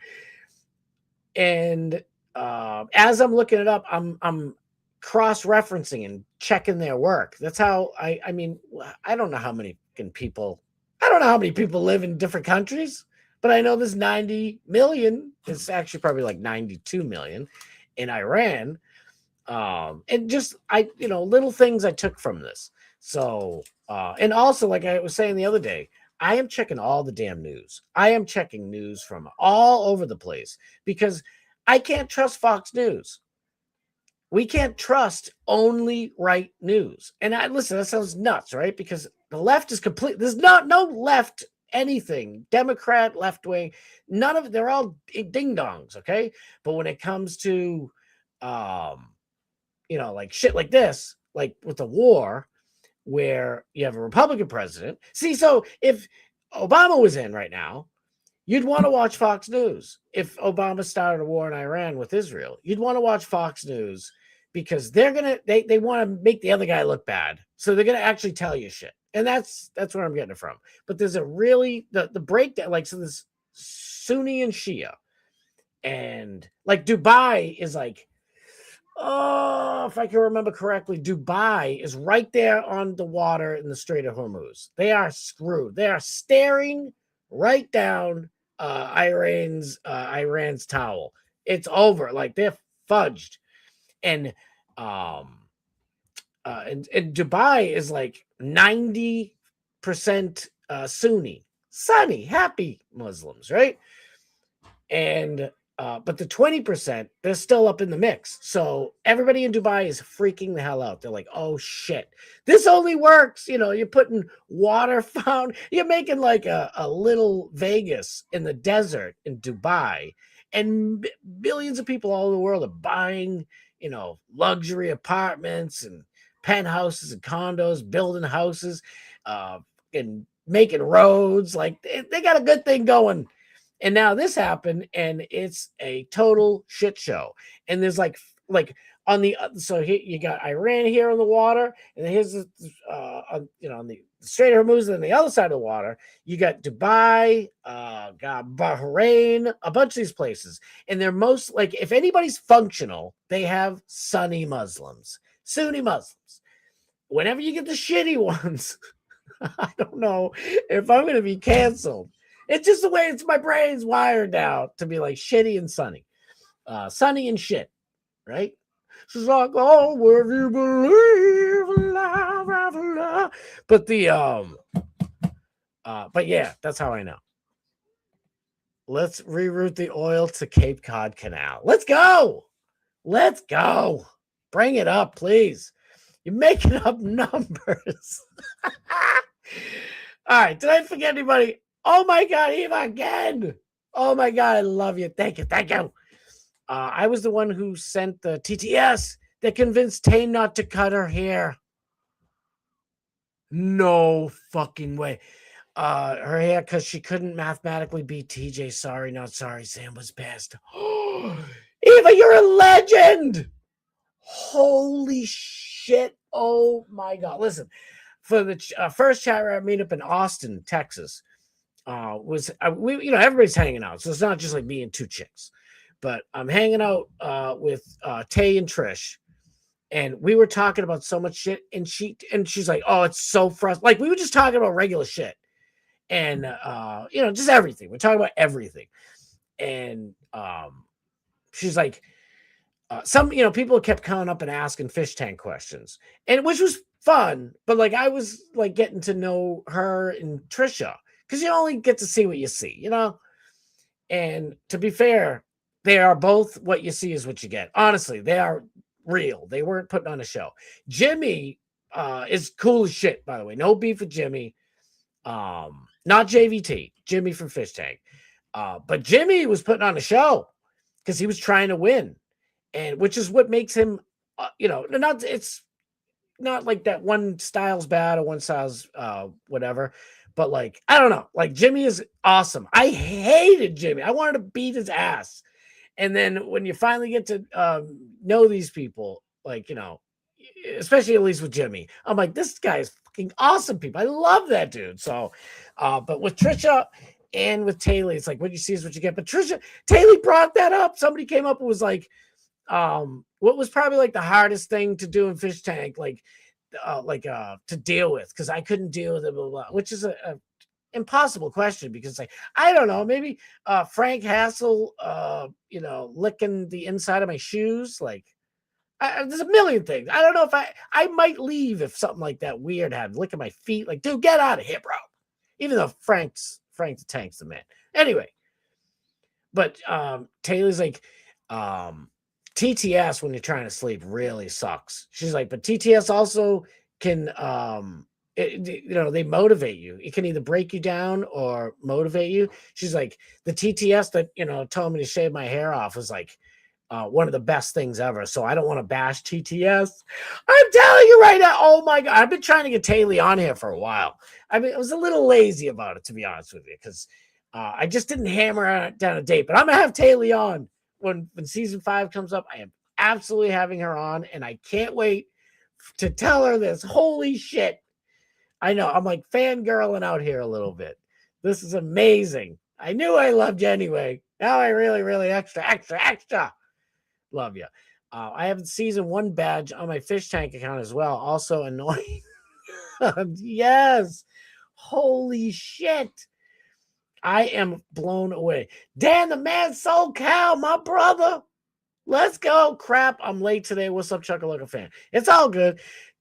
And as I'm looking it up, I'm cross-referencing and checking their work. That's how I mean, I don't know how many people live in different countries, but I know there's 90 million. It's actually probably like 92 million in Iran. And just little things I took from this. So and also, like I was saying the other day, I am checking all the damn news. I am checking news from all over the place because I can't trust Fox News. We can't trust only right news. And listen, that sounds nuts, right? Because the left is complete. There's no left anything, Democrat, left wing, none of it. They're all ding dongs. Okay. But when it comes to, like shit like this, like with the war, where you have a Republican president. See, so if Obama was in right now, you'd want to watch Fox News. If Obama started a war in Iran with Israel, you'd want to watch Fox News because they want to make the other guy look bad. So they're going to actually tell you shit. And that's where I'm getting it from. But there's a really, the breakdown, like, so there's Sunni and Shia. And like Dubai is like, oh, if I can remember correctly, Dubai is right there on the water in the Strait of Hormuz. They are screwed. They are staring right down Iran's towel. It's over. Like they're fudged. And Dubai is like 90% Sunni, happy Muslims, right? And but the 20%, they're still up in the mix. So everybody in Dubai is freaking the hell out. They're like, oh shit, this only works. You're putting water fountain. You're making like a little Vegas in the desert in Dubai. And billions of people all over the world are buying, luxury apartments and penthouses and condos, building houses, and making roads. Like they got a good thing going. And now this happened, and it's a total shit show. And there's like on the so here you got Iran here on the water, and then here's on the Strait of Hormuz, and on the other side of the water you got Dubai, got Bahrain, a bunch of these places, and they're most like if anybody's functional, they have Sunni Muslims. Whenever you get the shitty ones, I don't know if I'm going to be canceled. It's just the way my brain's wired now to be like shitty and sunny. Sunny and shit, right? She's like, oh, where do you believe? But yeah, that's how I know. Let's reroute the oil to Cape Cod Canal. Let's go. Bring it up, please. You're making up numbers. All right. Did I forget anybody? Oh my God, Eva again. Oh my God, I love you. Thank you. I was the one who sent the TTS that convinced Tay not to cut her hair. No fucking way. Her hair, because she couldn't mathematically beat TJ. Sorry, not sorry. Sam was best. Eva, you're a legend. Holy shit. Oh my God. Listen, for the first chat round meetup in Austin, Texas, everybody's hanging out, so it's not just like me and two chicks, but I'm hanging out with Tay and Trish, and we were talking about so much shit, and she's like, oh, it's so frustrating. Like we were just talking about regular shit, and just everything. We're talking about everything, and she's like, some people kept coming up and asking fish tank questions, and which was fun, but like I was like getting to know her and Trisha. Because you only get to see what you see, And to be fair, they are both what you see is what you get. Honestly, they are real. They weren't putting on a show. Jimmy is cool as shit, by the way. No beef with Jimmy. Now Not JVT, Jimmy from Fish Tank. But Jimmy was putting on a show because he was trying to win, and which is what makes him, it's not like that one style's bad or one style's whatever. But like, I don't know, like Jimmy is awesome. I hated Jimmy. I wanted to beat his ass. And then when you finally get to know these people, like, especially at least with Jimmy, I'm like, this guy is fucking awesome, people. I love that dude. So, but with Trisha and with Taylor, it's like what you see is what you get. But Taylor brought that up. Somebody came up and was like, what was probably like the hardest thing to do in Fish Tank, to deal with, because I couldn't deal with it, blah, blah, blah, which is a impossible question, because like, I don't know, maybe Frank Hassel, licking the inside of my shoes. Like, there's a million things. I don't know if I might leave if something like that weird happened, licking my feet. Like, dude, get out of here, bro. Even though Frank the Tank's the man. Anyway, but Taylor's like, TTS when you're trying to sleep really sucks. She's like, but TTS also can they motivate you. It can either break you down or motivate you. She's like, the TTS that told me to shave my hair off was like one of the best things ever. So I don't want to bash TTS. I'm telling you right now, oh my God, I've been trying to get Taylor on here for a while. I mean, I was a little lazy about it, to be honest with you, because I just didn't hammer down a date. But I'm gonna have Taylor on when season 5 comes up. I am absolutely having her on, and I can't wait to tell her this. Holy shit. I know, I'm like fangirling out here a little bit. This is amazing. I knew I loved you anyway. Now I really, really extra love you. I have season 1 badge on my Fish Tank account as well. Also annoying. Yes. Holy shit. I am blown away. Dan the Man Soul Cow, my brother. Let's go. Crap, I'm late today. What's up, Chuckalooka fan? It's all good.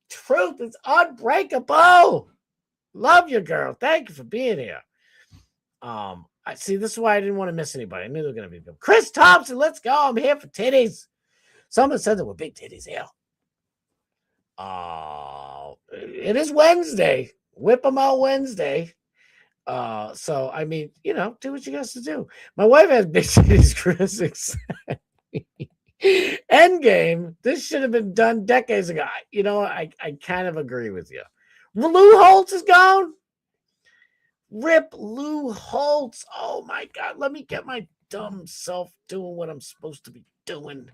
Truth is unbreakable. Love you, girl. Thank you for being here. I see. This is why I didn't want to miss anybody. I knew they were going to be good. Chris Thompson, let's go. I'm here for titties. Someone said there were big titties here. It is Wednesday. Whip them out Wednesday. So I mean, do what you got to do. My wife has big titties, Chris. Endgame. This should have been done decades ago. I kind of agree with you. Lou Holtz is gone. Rip Lou Holtz. Oh my God. Let me get my dumb self doing what I'm supposed to be doing.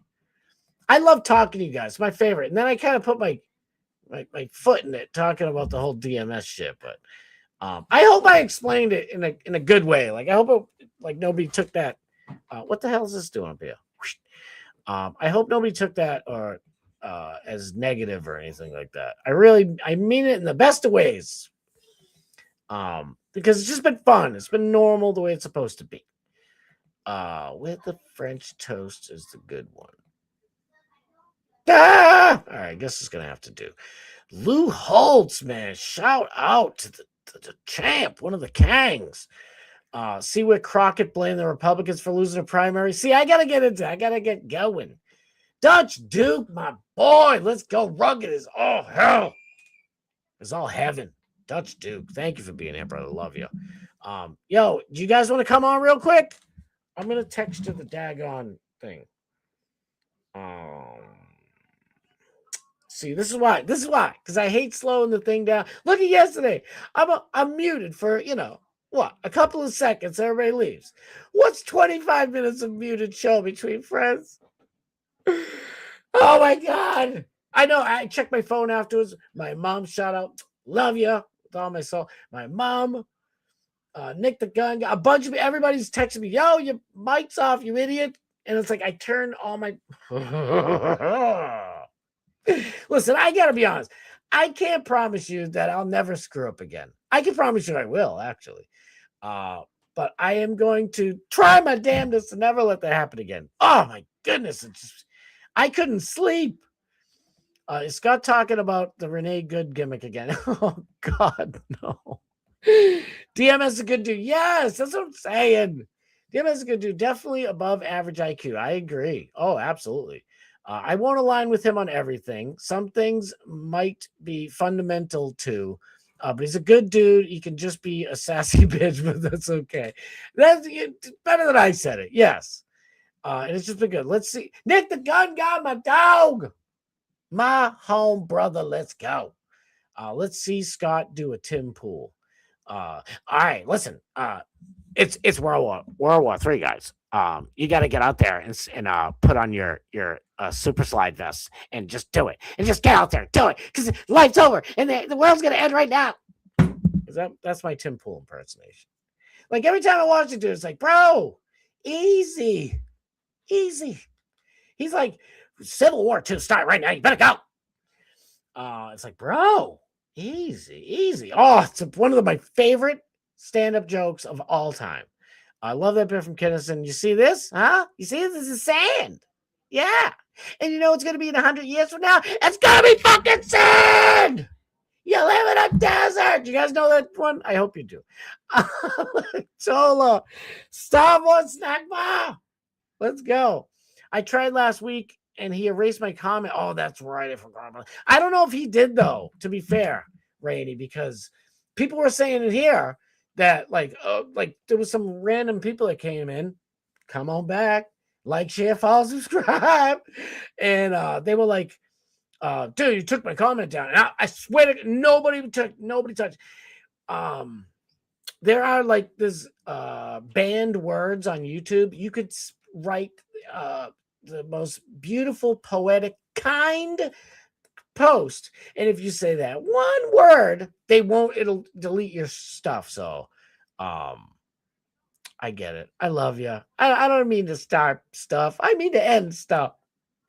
I love talking to you guys. It's my favorite. And then I kind of put my foot in it, talking about the whole DMS shit. But I hope I explained it in a good way. Like, I hope nobody took that. What the hell is this doing up here? I hope nobody took that or as negative or anything like that. I mean it in the best of ways. Because it's just been fun. It's been normal the way it's supposed to be. With the French toast is the good one. All right, I guess it's gonna have to do. Lou Holtz, man, shout out to the champ, one of the Kangs. See where Crockett blamed the Republicans for losing the primary. See, I gotta get going. Dutch Duke, my boy, let's go. Rugged is all hell. It's all heaven. Dutch Duke, thank you for being here, brother. Love you. Yo, do you guys want to come on real quick? I'm gonna text you the daggone thing. See, this is why, because I hate slowing the thing down. Look at yesterday. I'm muted for, a couple of seconds. Everybody leaves. What's 25 minutes of muted show between friends? Oh my God. I know. I checked my phone afterwards. My mom shout out, love you with all my soul. My mom, Nick the Gun, a bunch of everybody's texting me, yo, your mic's off, you idiot. And it's like I turn all my listen, I gotta be honest. I can't promise you that I'll never screw up again. I can promise you I will, actually. But I am going to try my damnedest to never let that happen again. Oh my goodness. I couldn't sleep. Is Scott talking about the Renee Good gimmick again? Oh God, no. DMS is a good dude. Yes, that's what I'm saying. DMS is a good dude. Definitely above average IQ. I agree. Oh, absolutely. I won't align with him on everything. Some things might be fundamental to But he's a good dude. He can just be a sassy bitch, but that's okay. That's better than I said it. Yes. And it's just been good. Let's see. Nick the Gun Guy, my dog. My home brother. Let's go. Let's see Scott do a Tim Pool. All right, listen. It's World War III, guys. You got to get out there and put on your super slide vest and just do it, and just get out there, do it, because life's over and the world's gonna end right now. That's my Tim Pool impersonation. Like every time I watch it, dude, it's like, bro, easy. He's like, Civil War II start right now. You better go. It's like, bro, easy. Oh, it's one of my favorite stand-up jokes of all time. I love that bit from Kinnison. You see this? Huh? You see this? This is sand. Yeah. And you know it's going to be in 100 years from now? It's going to be fucking sand! You live in a desert! You guys know that one? I hope you do. Chola. Stop one snack bar. Let's go. I tried last week and he erased my comment. Oh, that's right. I forgot about it. I don't know if he did, though, to be fair, Rainey, because people were saying it here that like there was some random people that came in. Come on back. Like, share, follow, subscribe. And they were like, dude, you took my comment down. And I swear to nobody touched. There are like this banned words on YouTube. You could write the most beautiful, poetic, kind post, and if you say that one word, it'll delete your stuff. So I get it. I love you. I don't mean to start stuff. I mean to end stuff.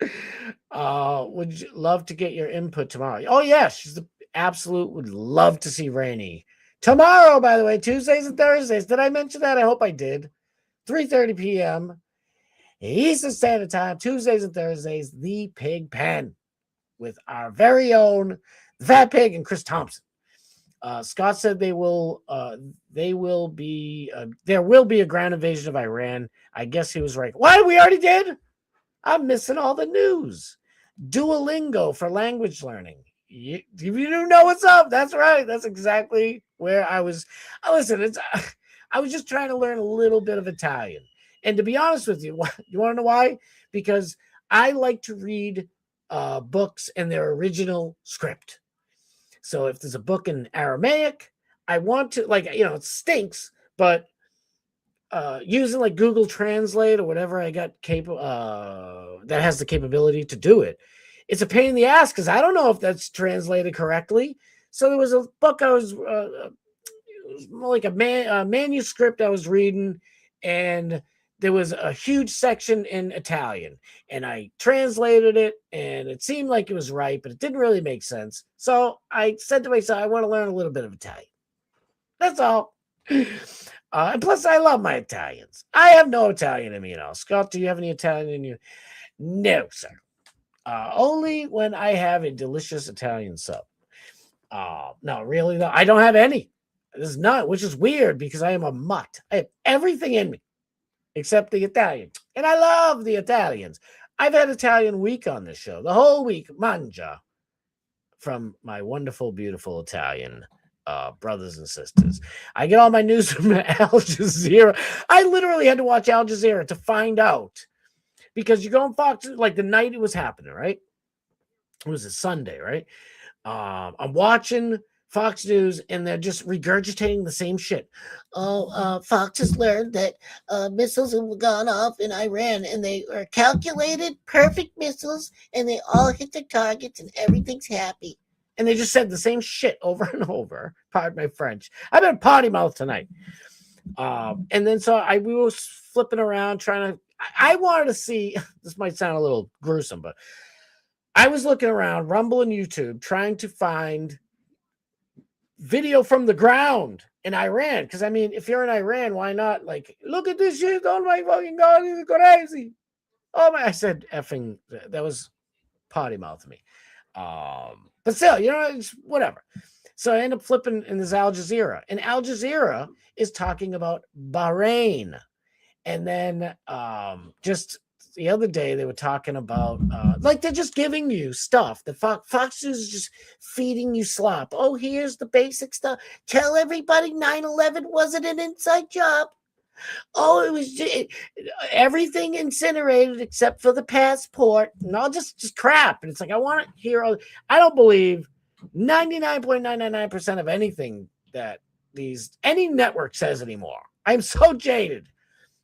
Would you love to get your input tomorrow? Oh yeah, she's the absolute would love to see Rainey tomorrow, by the way, Tuesdays and Thursdays. Did I mention that? I hope I did. 3:30 p.m. Eastern Standard Time, Tuesdays and Thursdays, the Pig Pen with our very own Fat Pig and Chris Thompson. Scott said there will be a ground invasion of Iran. I guess he was right. What? We already did? I'm missing all the news. Duolingo for language learning. You know what's up. That's right. That's exactly where I was. Listen, I was just trying to learn a little bit of Italian. And to be honest with you, you want to know why? Because I like to read books in their original script. So if there's a book in Aramaic, I want to, it stinks, but using like Google Translate or whatever I got that has the capability to do it, it's a pain in the ass because I don't know if that's translated correctly. So there was a book it was more like a manuscript I was reading, and there was a huge section in Italian, and I translated it, and it seemed like it was right, but it didn't really make sense. So I said to myself, I want to learn a little bit of Italian. That's all. And plus, I love my Italians. I have no Italian in me, Scott, do you have any Italian in you? No, sir. Only when I have a delicious Italian sub. No, really, though, I don't have any. There's none, which is weird because I am a mutt. I have everything in me except the Italian. And I love the Italians. I've had Italian week on this show. The whole week, mangia, from my wonderful, beautiful Italian brothers and sisters. I get all my news from Al Jazeera. I literally had to watch Al Jazeera to find out. Because you go on Fox, like the night it was happening, right? It was a Sunday, right? I'm watching Fox News, and they're just regurgitating the same shit. Fox has learned that missiles have gone off in Iran, and they are calculated, perfect missiles, and they all hit their targets, and everything's happy. And they just said the same shit over and over. Pardon my French. I've been potty mouth tonight. And then so we were flipping around trying to. I wanted to see. This might sound a little gruesome, but I was looking around Rumble and YouTube trying to find video from the ground in Iran. Because, I mean, if you're in Iran, why not? Like, look at this shit. Oh, my fucking God. It's crazy. Oh, my. I said effing. That was potty mouth to me. But still, it's whatever. So I end up flipping in this Al Jazeera. And Al Jazeera is talking about Bahrain. And then just the other day they were talking about like they're just giving you stuff. The Fox News is just feeding you slop. Oh, here's the basic stuff. Tell everybody 9/11 wasn't an inside job. Oh, it was everything incinerated except for the passport, and all just crap. And it's like I want to hear. I don't believe 99.999% of anything that any network says anymore. I'm so jaded.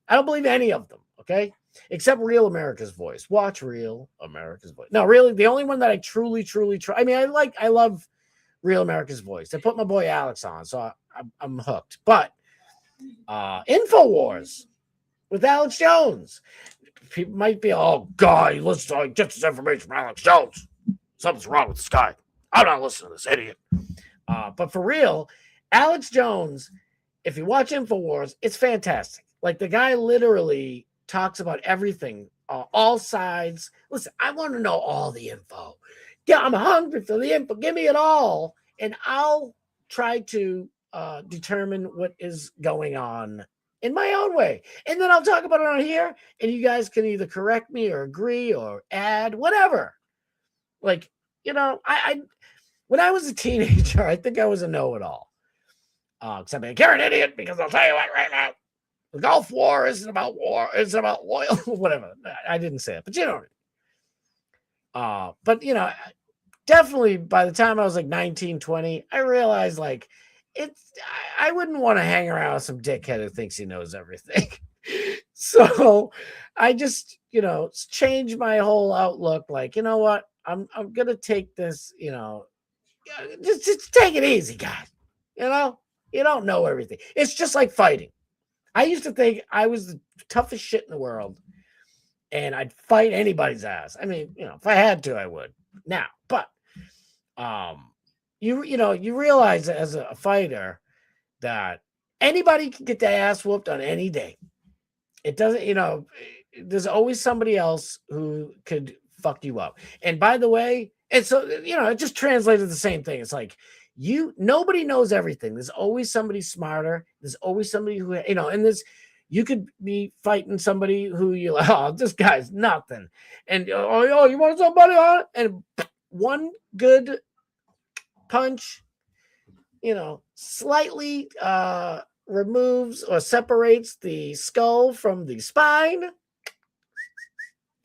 I don't believe any of them. Okay, except Real America's Voice. Watch Real America's Voice. No, really, the only one that I truly try. I mean, I love Real America's Voice. They put my boy Alex on, so I'm hooked. But InfoWars with Alex Jones. People might be, oh, God, let's get this information from Alex Jones. Something's wrong with this guy. I'm not listening to this idiot. But for real, Alex Jones, if you watch InfoWars, it's fantastic. Like, the guy literally talks about everything, all sides. Listen, I want to know all the info. Yeah, I'm hungry for the info. Give me it all, and I'll try to determine what is going on in my own way. And then I'll talk about it on here, and you guys can either correct me or agree or add, whatever. Like, I when I was a teenager, I think I was a know-it-all. Except you're an idiot, because I'll tell you what right now. The Gulf War isn't about war. It's about oil. Whatever. I didn't say it, but you know what I mean. But, definitely by the time I was like 19, 20, I realized like I wouldn't want to hang around with some dickhead who thinks he knows everything. So I just, changed my whole outlook. Like, you know what? I'm going to take this, just take it easy, guys. You don't know everything. It's just like fighting. I used to think I was the toughest shit in the world and I'd fight anybody's ass. I mean, if I had to, I would now, but, you realize as a fighter that anybody can get their ass whooped on any day. It doesn't, there's always somebody else who could fuck you up. And by the way, and so, it just translated the same thing. It's like, nobody knows everything. There's always somebody smarter. There's always somebody who, and you could be fighting somebody who you're like, oh, this guy's nothing. And, oh, you want somebody on it? And one good punch, slightly removes or separates the skull from the spine,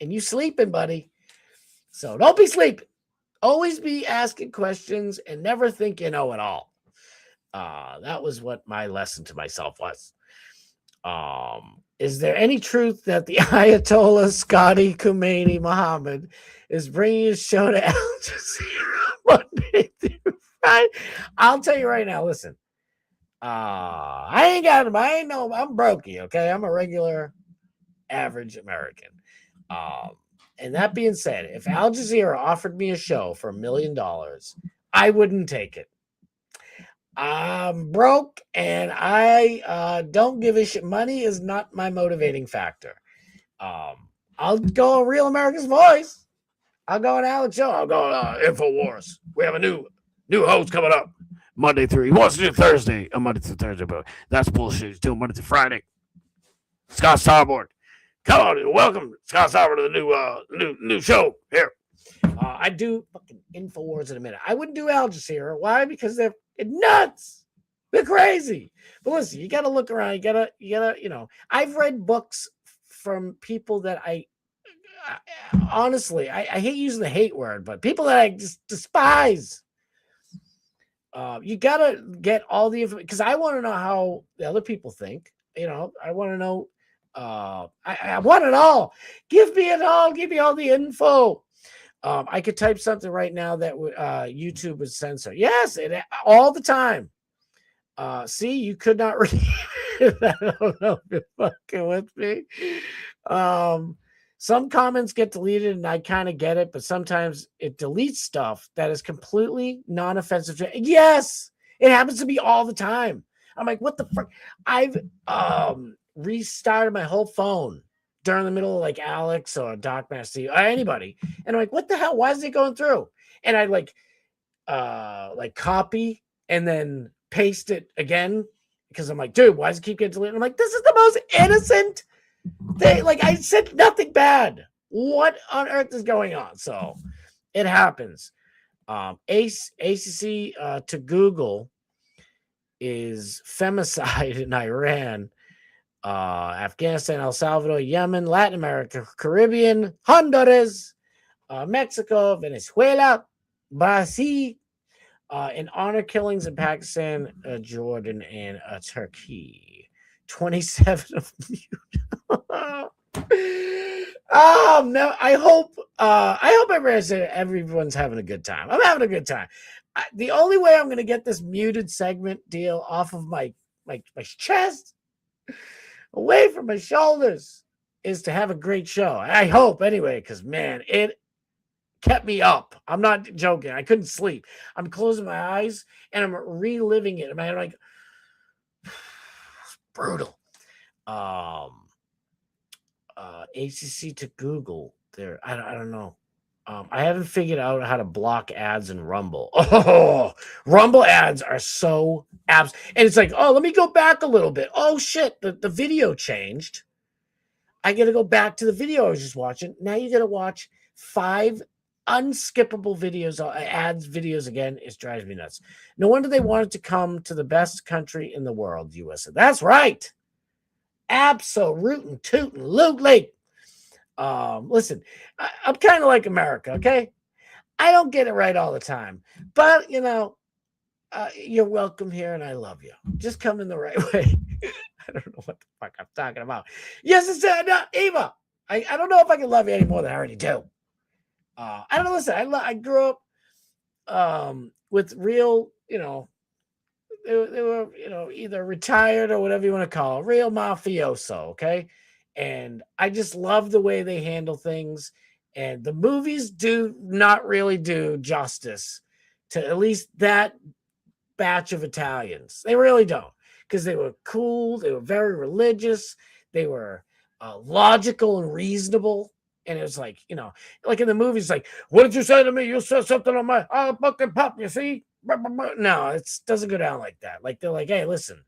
and you sleeping, buddy. So don't be sleeping. Always be asking questions and never think you know it all. That was what my lesson to myself was. Is there any truth that the Ayatollah Scotty Khomeini Muhammad is bringing his show to Al Jazeera Monday through Friday? I'll tell you right now, listen. I ain't got him. I'm brokey, okay? I'm a regular, average American. And that being said, if Al Jazeera offered me a show for $1 million, I wouldn't take it. I'm broke and I don't give a shit. Money is not my motivating factor. I'll go on Real America's Voice. I'll go on Alex Jones. I'll go on InfoWars. We have a new host coming up Monday through. He wants to do Thursday, Monday through Thursday, but that's bullshit. He's doing Monday through Friday. Scott Starboard. Come on, welcome, Scott Starboard, to the new show here. I do fucking InfoWars in a minute. I wouldn't do Al Jazeera. Why? Because they're nuts. They're crazy. But listen, you got to look around. You gotta. I've read books from people that I honestly, I hate using the hate word, but people that I just despise. You gotta get all the information because I want to know how the other people think. I want to know. I want it all. Give me it all. Give me all the info. I could type something right now that YouTube would censor. Yes, all the time. See, you could not read it. I don't know if you're fucking with me. Some comments get deleted, and I kind of get it, but sometimes it deletes stuff that is completely non-offensive. Yes, it happens to me all the time. I'm like, what the fuck? I've restarted my whole phone during the middle of like Alex or Doc Massey or anybody, and I'm like, what the hell? Why is it going through? And I like copy and then paste it again because I'm like, dude, why does it keep getting deleted? I'm like, this is the most innocent I said nothing bad. What on earth is going on? So it happens. ACC to Google is femicide in Iran, Afghanistan, El Salvador, Yemen, Latin America, Caribbean, Honduras, Mexico, Venezuela, Brazil, and honor killings in Pakistan, Jordan, and Turkey. 27 of no, I hope everyone's having a good time. I'm having a good time. The only way I'm going to get this muted segment deal off of my chest, away from my shoulders, is to have a great show. I hope anyway, because man, it kept me up. I'm not joking. I couldn't sleep. I'm closing my eyes and I'm reliving it. I'm like, it's brutal. ACC to Google there. I don't know. I haven't figured out how to block ads in Rumble. Oh, Rumble ads are so abs. And it's like, oh, let me go back a little bit. Oh shit, the video changed. I got to go back to the video I was just watching. Now you got to watch 5 unskippable videos, ads videos again. It drives me nuts. No wonder they wanted to come to the best country in the world, USA. That's right. Absolutely. Listen, I'm kind of like America, okay? I don't get it right all the time, but you're welcome here and I love you. Just come in the right way. I don't know what the fuck I'm talking about. Yes, it's Eva. I don't know if I can love you any more than I already do. I don't know. Listen, I grew up with real, they were, either retired or whatever you want to call it, real mafioso, okay? And I just love the way they handle things. And the movies do not really do justice to at least that batch of Italians. They really don't, because they were cool. They were very religious. They were logical and reasonable. And it was like, like in the movies, like, what did you say to me? You said something on my fucking pop, you see? No, it doesn't go down like that. Like, they're like, hey, listen,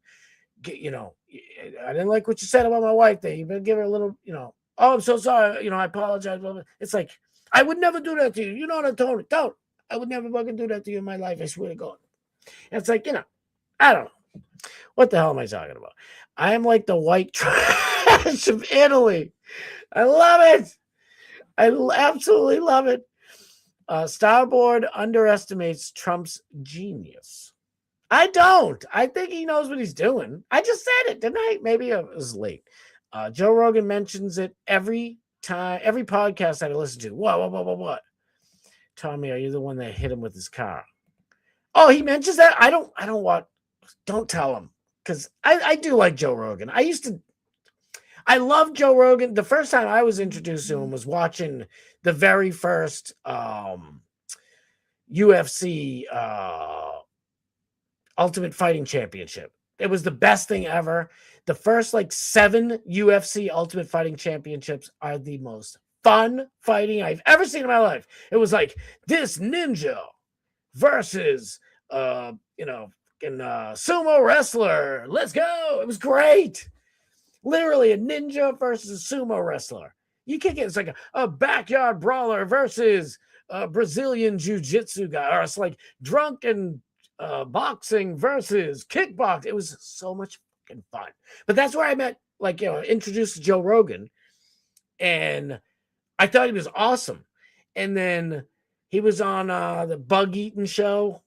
I didn't like what you said about my wife there. You better give her a little, oh, I'm so sorry. I apologize. It's like, I would never do that to you. You know what I told you? Don't. I would never fucking do that to you in my life. I swear to God. And it's like, I don't know. What the hell am I talking about? I am like the white trash of Italy. I love it. I absolutely love it. Starboard underestimates Trump's genius. I don't. I think he knows what he's doing. I just said it, didn't I? Maybe I was late. Joe Rogan mentions it every time, every podcast that I listen to. What? Tommy, are you the one that hit him with his car? Oh, he mentions that? I don't want. Don't tell him, because I do like Joe Rogan. I love Joe Rogan. The first time I was introduced to him was watching the very first UFC Ultimate Fighting Championship. It was the best thing ever. The first 7 UFC Ultimate Fighting Championships are the most fun fighting I've ever seen in my life. It was like this ninja versus sumo wrestler. Let's go. It was great. Literally a ninja versus a sumo wrestler. You can't get it's like a backyard brawler versus a Brazilian jiu-jitsu guy, or it's like drunken boxing versus kickboxing. It was so much fucking fun. But that's where I met, introduced to Joe Rogan, and I thought he was awesome. And then he was on the Bug Eating show.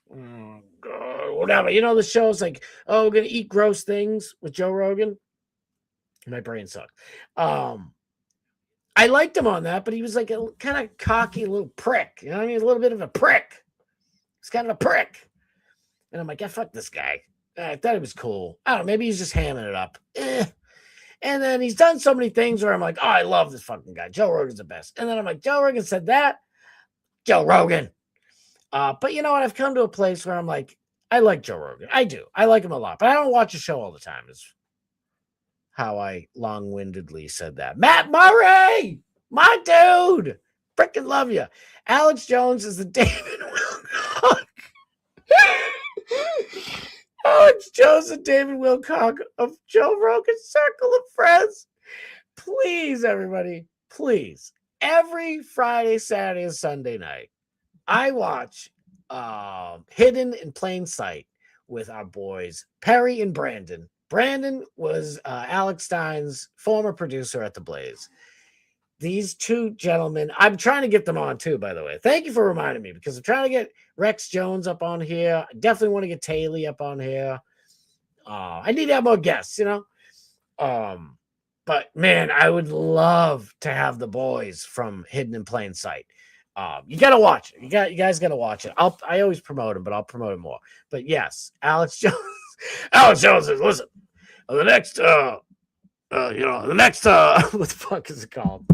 Whatever. The show's like, oh, we're gonna eat gross things with Joe Rogan. My brain sucked. I liked him on that, but he was like a kind of cocky little prick. You know what I mean? A little bit of a prick. He's kind of a prick. And I'm like, fuck this guy. I thought he was cool. I don't know. Maybe he's just hamming it up. And then he's done so many things where I'm like, oh, I love this fucking guy. Joe Rogan's the best. And then I'm like, Joe Rogan said that. Joe Rogan. But you know what? I've come to a place where I'm like, I like Joe Rogan. I do. I like him a lot. But I don't watch the show all the time. Is how I long-windedly said that. Matt Murray! My dude! Freaking love you. Alex Jones is the David Wilcock. Alex Jones and David Wilcock of Joe Rogan's circle of friends. Please, everybody, please. Every Friday, Saturday, and Sunday night, I watch Hidden in Plain Sight with our boys Perry and Brandon. Brandon was Alex Stein's former producer at The Blaze. These two gentlemen, I'm trying to get them on too, by the way. Thank you for reminding me, because I'm trying to get Rex Jones up on here. I definitely want to get Taylor up on here. I need to have more guests, you know. But man, I would love to have the boys from Hidden in Plain Sight. You gotta watch it. You guys gotta watch it. I always promote him, but I'll promote him more. But yes, Alex Jones. Alex Jones says, listen, the next what the fuck is it called?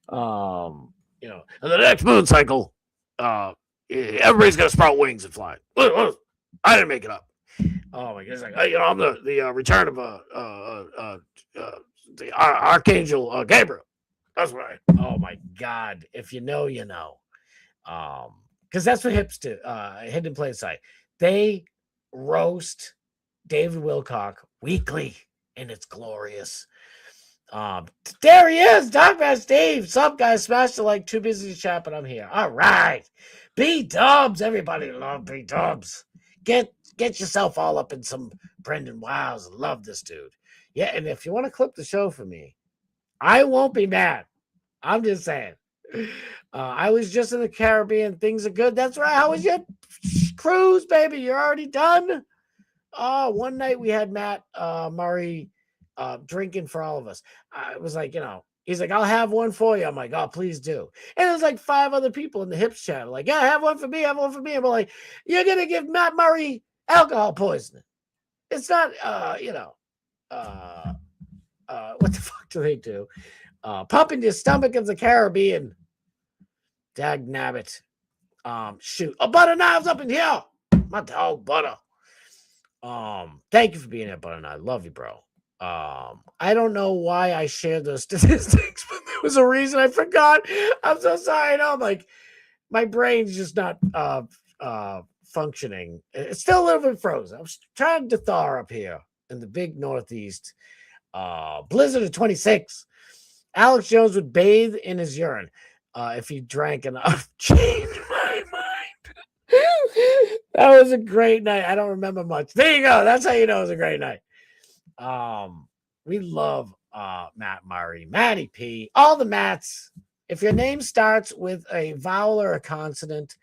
The next moon cycle, everybody's gonna sprout wings and fly. I didn't make it up. Oh my goodness! Like, I'm the return of the Archangel Gabriel. That's right. Oh my God! If you know, you know. Because that's what hips do. Hidden in Plain Sight. They roast David Wilcock weekly, and it's glorious. There he is, Dogman Steve. Sup, guys? Smash the like. Too busy to chat, but I'm here. All right, B Dubs. Everybody love B Dubs. Get yourself all up in some Brendan Wiles. Love this dude. Yeah, and if you want to clip the show for me, I won't be mad. I'm just saying. I was just in the Caribbean. Things are good. That's right. How was your cruise, baby? You're already done? Oh, one night we had Matt Murray drinking for all of us. I was like, he's like, I'll have one for you. I'm like, oh, please do. And there's like 5 other people in the Hips chat. Like, yeah, have one for me. Have one for me. I'm like, you're going to give Matt Murray alcohol poisoning. It's not, what the fuck do they do? Pump in your stomach of the Caribbean. Dag nabbit. Shoot. Oh, Butter Knives up in here. My dog, Butter. Thank you for being here, Butter Knives. Love you, bro. I don't know why I shared those statistics, but there was a reason I forgot. I'm so sorry. No, I'm like, my brain's just not functioning. It's still a little bit frozen. I'm trying to thaw up here in the big Northeast. Blizzard of 26. Alex Jones would bathe in his urine if he drank enough. Changed my mind. That was a great night. I don't remember much. There you go. That's how you know it was a great night. We love Matt Murray, Matty P, all the Matts. If your name starts with a vowel or a consonant,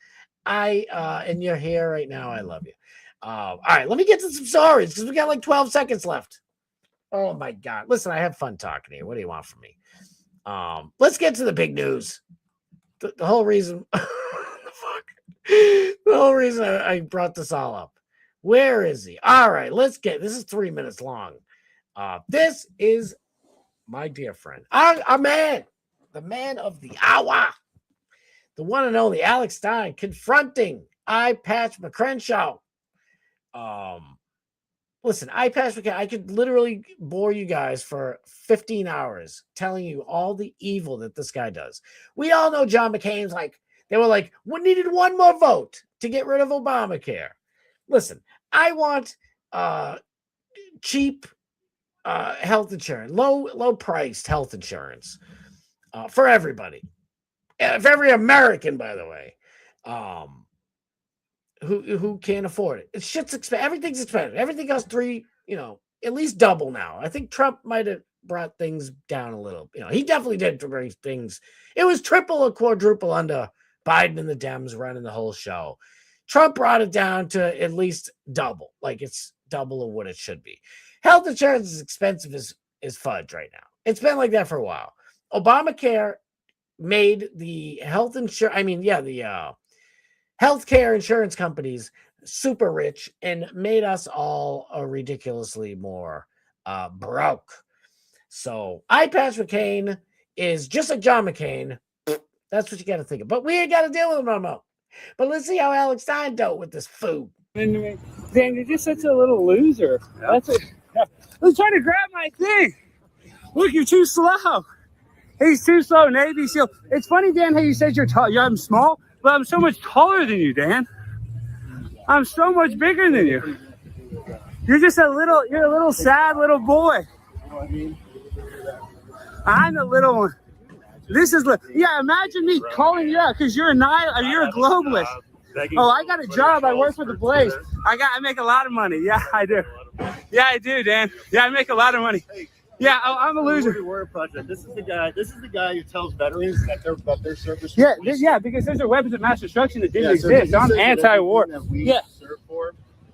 and you're here right now, I love you. All right, let me get to some stories because we got like 12 seconds left. Oh my God. Listen, I have fun talking to you. What do you want from me? Let's get to the big news. The whole reason the whole reason I brought this all up. Where is he? All right, this is 3 minutes long. This is my dear friend, our man, the man of the hour, the one and only Alex Stein, confronting Eye Patch Crenshaw. Listen, Eye Patch McCann, I could literally bore you guys for 15 hours telling you all the evil that this guy does. We all know John McCain's they were like, we needed one more vote to get rid of Obamacare. Listen, I want cheap health insurance, low priced health insurance for everybody, for every American, by the way, who can't afford it. It's shit's expensive. Everything's expensive. Everything costs at least double now. I think Trump might have brought things down a little. He definitely did bring things. It was triple or quadruple under Biden and the Dems running the whole show. Trump brought it down to at least double. Like it's double of what it should be. Health insurance is expensive as fudge right now. It's been like that for a while. Obamacare made the healthcare insurance companies super rich and made us all ridiculously more broke. So Eye Patch McCain is just like John McCain. That's what you got to think of. But we ain't got to deal with him no more. But let's see how Alex Stein dealt with this food. Dan, you're just such a little loser. That's what. I was trying to grab my thing. Look, you're too slow. He's too slow, Navy SEAL. It's funny, Dan, how you said you're tall. I'm small, but I'm so much taller than you, Dan. I'm so much bigger than you. You're a little sad little boy. I'm the little one. This is yeah. Imagine me calling you out because you're a globalist. Oh, I got a job. I work for the Blaze. I make a lot of money. Yeah, I do. Yeah, I do, Dan. Yeah, I make a lot of money. Yeah, I'm a loser. Warrior Project. This is the guy. This is the guy who tells veterans that their service. Yeah, because there's a weapons of mass destruction that didn't exist. So I'm anti-war. Yeah.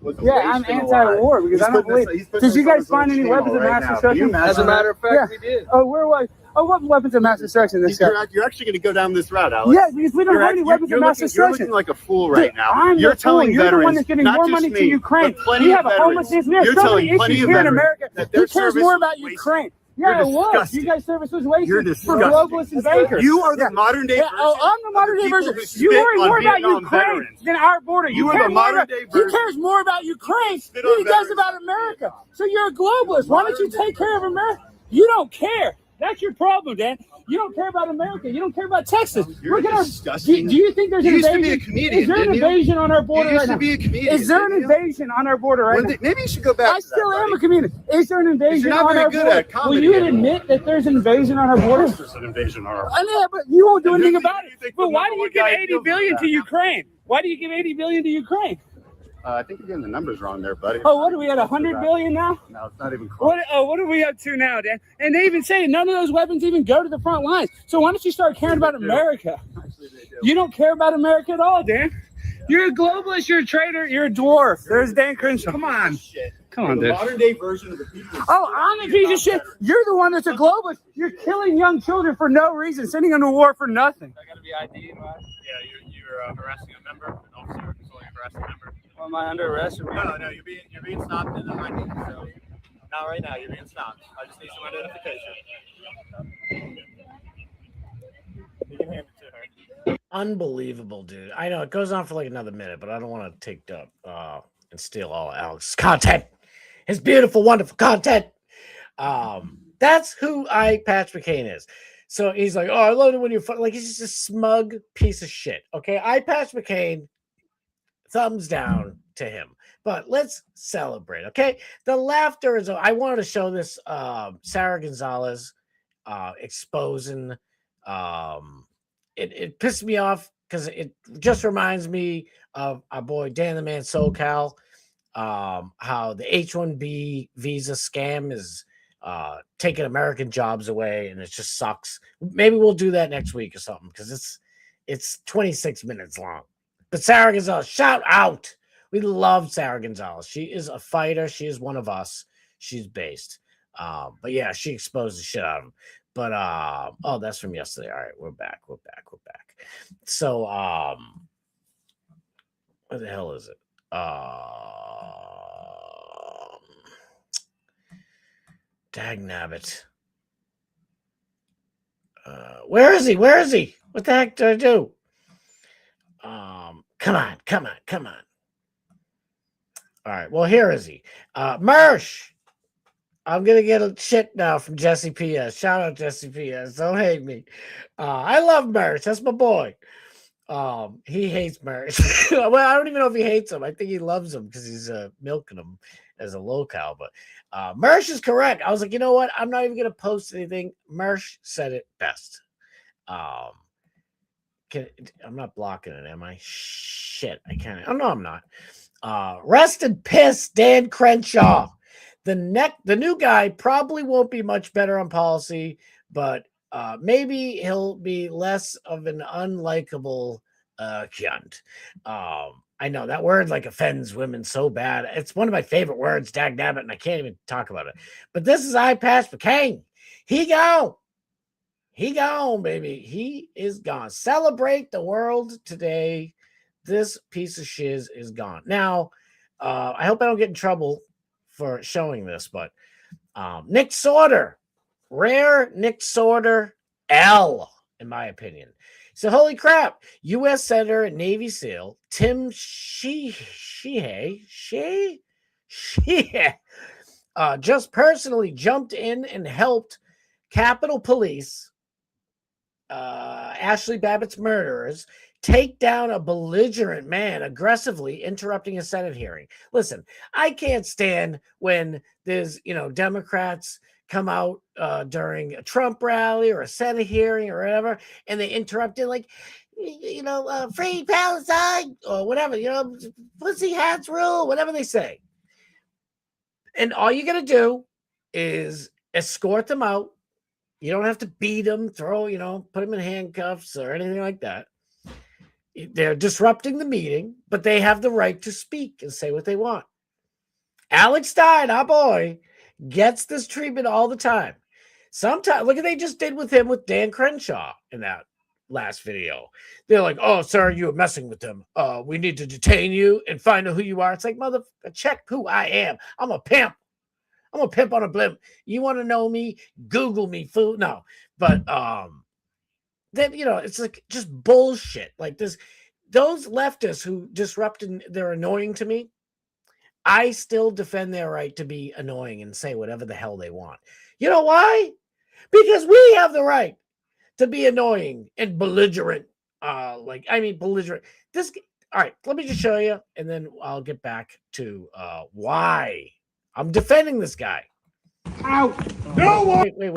I'm anti-war because I don't believe. Did you guys find any weapons of mass destruction? As a matter of fact, we did. Oh, where was? Oh, what weapons of mass destruction? This guy. You're actually going to go down this route, Alex. Yeah, because we don't have any weapons of mass destruction. You're looking like a fool right now. I'm you're telling you're veterans, the one that's giving more money to Ukraine. We have a homelessness. We have so many issues here in America. Who cares more about Ukraine? Yeah, it was. You guys' service was wasted for globalists and bankers. You are the modern day version. Oh, I'm the modern day version. You worry more about Ukraine than our border. You are the modern day version. He cares more about Ukraine than he does about America. So you're a globalist. Why don't you take care of America? You don't care. That's your problem, Dan. You don't care about America. You don't care about Texas. You're disgusting. Do you think there's an invasion? You used to be a comedian, Is there an invasion on our border right now? You used to be a comedian. Is there an invasion on our border right now? Maybe you should go back. I still am a comedian. Is there an invasion on our border? Will you admit that there's an invasion on our border? There's an invasion on our border. I know, but you won't do anything about it. But why do you give 80 billion to Ukraine? Why do you give 80 billion to Ukraine? I think you're getting the numbers wrong there, buddy. Oh, what are we at, 100 billion now? No, it's not even close. What are we up to now, Dan? And they even say none of those weapons even go to the front lines. So why don't you start caring about America? Actually, they do. You don't care about America at all, Dan. You're a globalist, you're a traitor, you're a dwarf. There's Dan Crenshaw. Come on. Come on, the dude. modern day version of the people. Oh, I'm a piece of shit. You're the one that's a globalist. You're killing young children for no reason, sending them to war for nothing. I got to be ID, right? Yeah, you're harassing a member, an officer controlling a harassing member. Am I under arrest? No, you're being stopped in the ID. So not right now. You're being stopped. I just need some identification. You can hand it to her. Unbelievable, dude. I know it goes on for like another minute, but I don't want to take up and steal all Alex's content. His beautiful, wonderful content. That's who Patch McCain is. So he's like, oh, I love it when you're fun. Like, he's just a smug piece of shit. Okay, Patch McCain. Thumbs down to him, but let's celebrate. Okay, the laughter is. I wanted to show this Sarah Gonzalez exposing. It pissed me off because it just reminds me of our boy Dan the Man SoCal. How the H-1B visa scam is taking American jobs away, and it just sucks. Maybe we'll do that next week or something because it's 26 minutes long. But Sarah Gonzalez, shout out. We love Sarah Gonzalez. She is a fighter. She is one of us. She's based. But yeah, she exposed the shit out of him. But oh, that's from yesterday. All right, we're back. So what the hell is it? Dagnabbit. Where is he? What the heck did I do? Come on. All right, well, here is he. Mersh. I'm going to get a shit now from Jesse P.S. Shout out Jesse P.S. Don't hate me. I love Mersh. That's my boy. He hates Mersh. Well, I don't even know if he hates him. I think he loves him because he's milking him as a locale. But Mersh is correct. I was like, you know what? I'm not even going to post anything. Mersh said it best. I'm not blocking it, am I? Shit, I can't. Oh, no, I'm not. Rest in piss, Dan Crenshaw. The new guy probably won't be much better on policy, but maybe he'll be less of an unlikable cunt. I know that word like offends women so bad. It's one of my favorite words, dagnabbit, and I can't even talk about it. But this is Patch McCain. He gone, baby. He is gone. Celebrate the world today. This piece of shiz is gone. Now, I hope I don't get in trouble for showing this, but Nick Sorter, rare Nick Sorter L, in my opinion. So, holy crap, U.S. Senator and Navy SEAL Tim Sheehy just personally jumped in and helped Capitol Police, Ashley Babbitt's murderers, take down a belligerent man aggressively interrupting a Senate hearing. Listen, I can't stand when there's, Democrats come out during a Trump rally or a Senate hearing or whatever, and they interrupted like, free Palestine or whatever, pussy hats rule, whatever they say. And all you got to do is escort them out. You don't have to beat them, put them in handcuffs or anything like that. They're disrupting the meeting, but they have the right to speak and say what they want. Alex Stein, our boy, gets this treatment all the time. Sometimes, look what they just did with him with Dan Crenshaw in that last video. They're like, "Oh, sir, you were messing with them. We need to detain you and find out who you are." It's like, mother, check who I am. I'm a pimp. I'm a pimp on a blimp. You want to know me? Google me, fool. No, but then it's like just bullshit. Like this, those leftists who disrupted, they're annoying to me. I still defend their right to be annoying and say whatever the hell they want. You know why? Because we have the right to be annoying and belligerent. Belligerent. All right, let me just show you, and then I'll get back to why I'm defending this guy. Out! No one! Wait.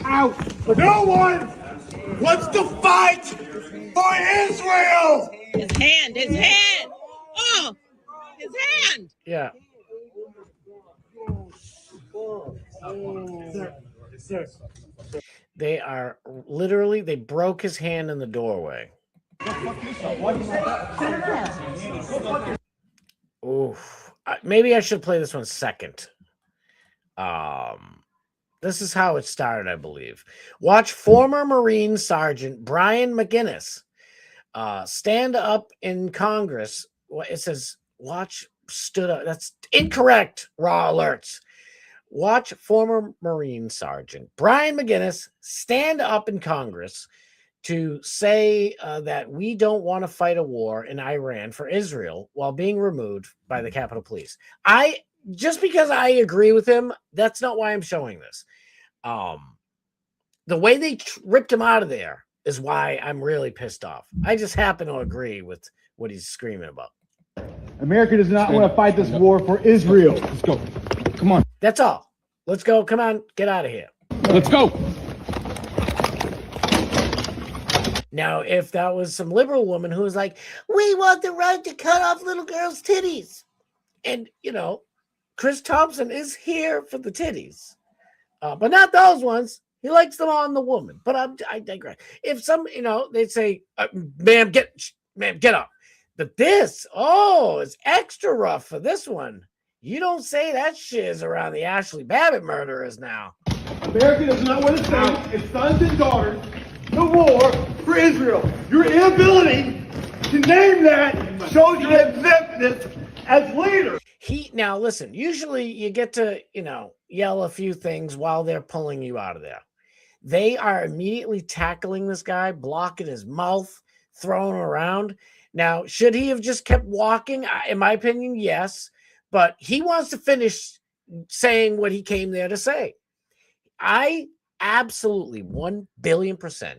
Out! No one wants to fight for Israel! His hand. Oh, his hand. Yeah. Sir. They are literally, they broke his hand in the doorway. Oof. Maybe I should play this one second. This is how it started, I believe. Watch former Marine Sergeant Brian McGinnis stand up in Congress. It says, watch stood up. That's incorrect. Raw alerts. Watch former Marine Sergeant Brian McGinnis stand up in Congress to say that we don't want to fight a war in Iran for Israel while being removed by the Capitol Police. Just because I agree with him, that's not why I'm showing this. The way they ripped him out of there is why I'm really pissed off. I just happen to agree with what he's screaming about. America does not want to fight this war for Israel. Let's go. Come on. That's all. Let's go. Come on. Get out of here. Let's go. Now, if that was some liberal woman who was like, we want the right to cut off little girls' titties. And, Chris Thompson is here for the titties. But not those ones. He likes them on the woman. But I digress. If some, they'd say, ma'am, get up. But this, it's extra rough for this one. You don't say that shiz around the Ashley Babbitt murderers now. America does not want to send its sons and daughters to war for Israel. Your inability to name that shows your exemptness as leader. Now listen, usually you get to, yell a few things while they're pulling you out of there. They are immediately tackling this guy, blocking his mouth, throwing him around. Now, should he have just kept walking? In my opinion, yes. But he wants to finish saying what he came there to say. I absolutely 1 billion%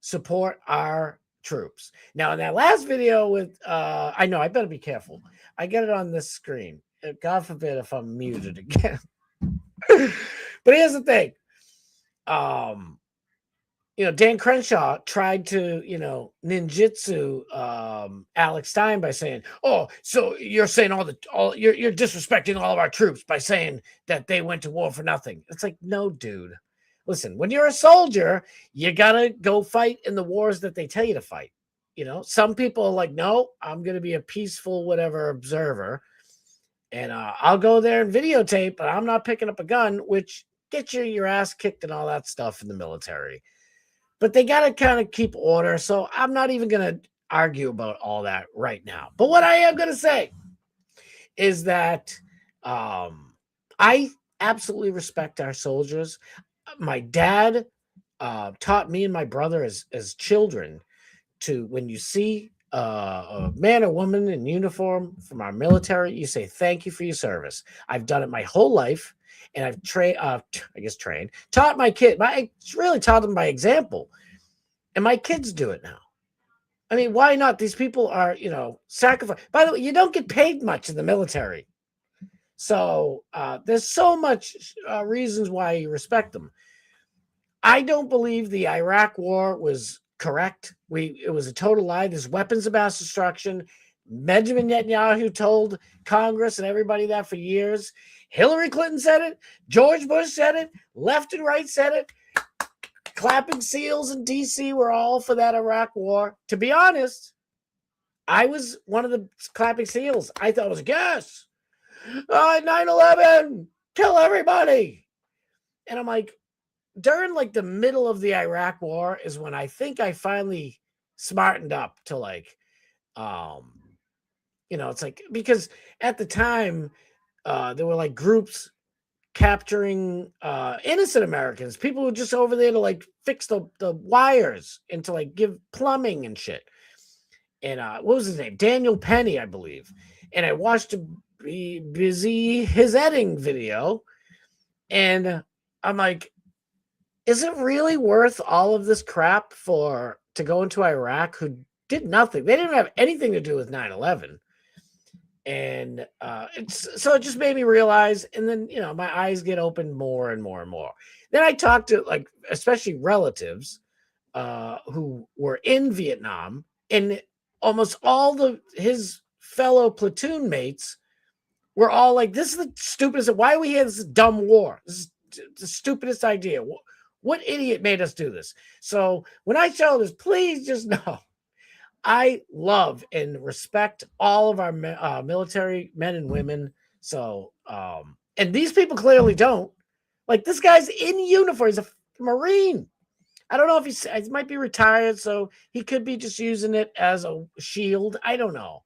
support our troops. Now, in that last video with, I know I better be careful. I get it on this screen. God forbid if I'm muted again. But here's the thing. Dan Crenshaw tried to, ninjutsu Alex Stein by saying, "Oh, so you're saying you're disrespecting all of our troops by saying that they went to war for nothing." It's like, no, dude. Listen, when you're a soldier, you gotta go fight in the wars that they tell you to fight. Some people are like, "No, I'm gonna be a peaceful whatever observer, and I'll go there and videotape, but I'm not picking up a gun," which gets your ass kicked and all that stuff in the military. But they got to kind of keep order. So I'm not even going to argue about all that right now. But what I am going to say is that I absolutely respect our soldiers. My dad taught me and my brother as children to, when you see a man or woman in uniform from our military, you say, "Thank you for your service." I've done it my whole life. And I've taught my kid. I really taught them by example. And my kids do it now. I mean, why not? These people are, sacrifice. By the way, you don't get paid much in the military. So there's so much reasons why you respect them. I don't believe the Iraq war was correct. It was a total lie. There's weapons of mass destruction. Benjamin Netanyahu told Congress and everybody that for years. Hillary Clinton said it. George Bush said it. Left and right said it. Clapping seals in D.C. were all for that Iraq war. To be honest, I was one of the clapping seals. I thought it was a guess. 9/11, kill everybody. And I'm like, during like the middle of the Iraq war is when I think I finally smartened up to like, it's like, because at the time there were like groups capturing innocent Americans, people who were just over there to like fix the wires and to like give plumbing and shit. And what was his name? Daniel Penny, I believe. And I watched his editing video, and I'm like, is it really worth all of this crap to go into Iraq who did nothing? They didn't have anything to do with 9/11. And it just made me realize, and then, my eyes get opened more and more and more. Then I talked to like, especially relatives who were in Vietnam, and almost all his fellow platoon mates were all like, this is the stupidest. Why we had this dumb war? This is the stupidest idea. What idiot made us do this? So when I tell this, please just know, I love and respect all of our military men and women. So, and these people clearly don't. Like, this guy's in uniform. He's a Marine. I don't know if he might be retired, so he could be just using it as a shield. I don't know.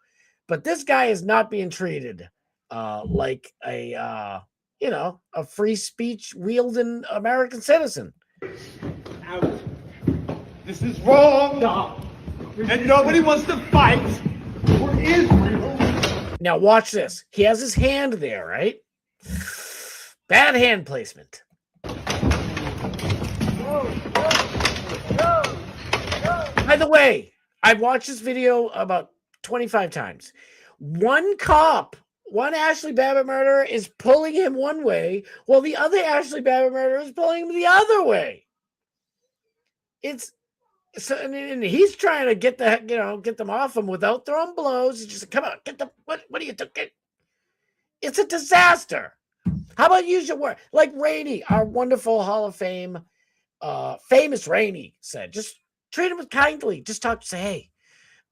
But this guy is not being treated like a free speech wielding American citizen. This is wrong. No. And nobody wants to fight for Israel. Now watch this. He has his hand there, right? Bad hand placement. By the way, I've watched this video about 25 times. One Ashley Babbitt murderer is pulling him one way, while the other Ashley Babbitt murderer is pulling him the other way. And he's trying to get them off him without throwing blows. He's just, come on, what are you doing? It's a disaster. How about use your word? Like Rainey, our wonderful Hall of Fame, famous Rainey said, just treat him kindly. Just say, hey,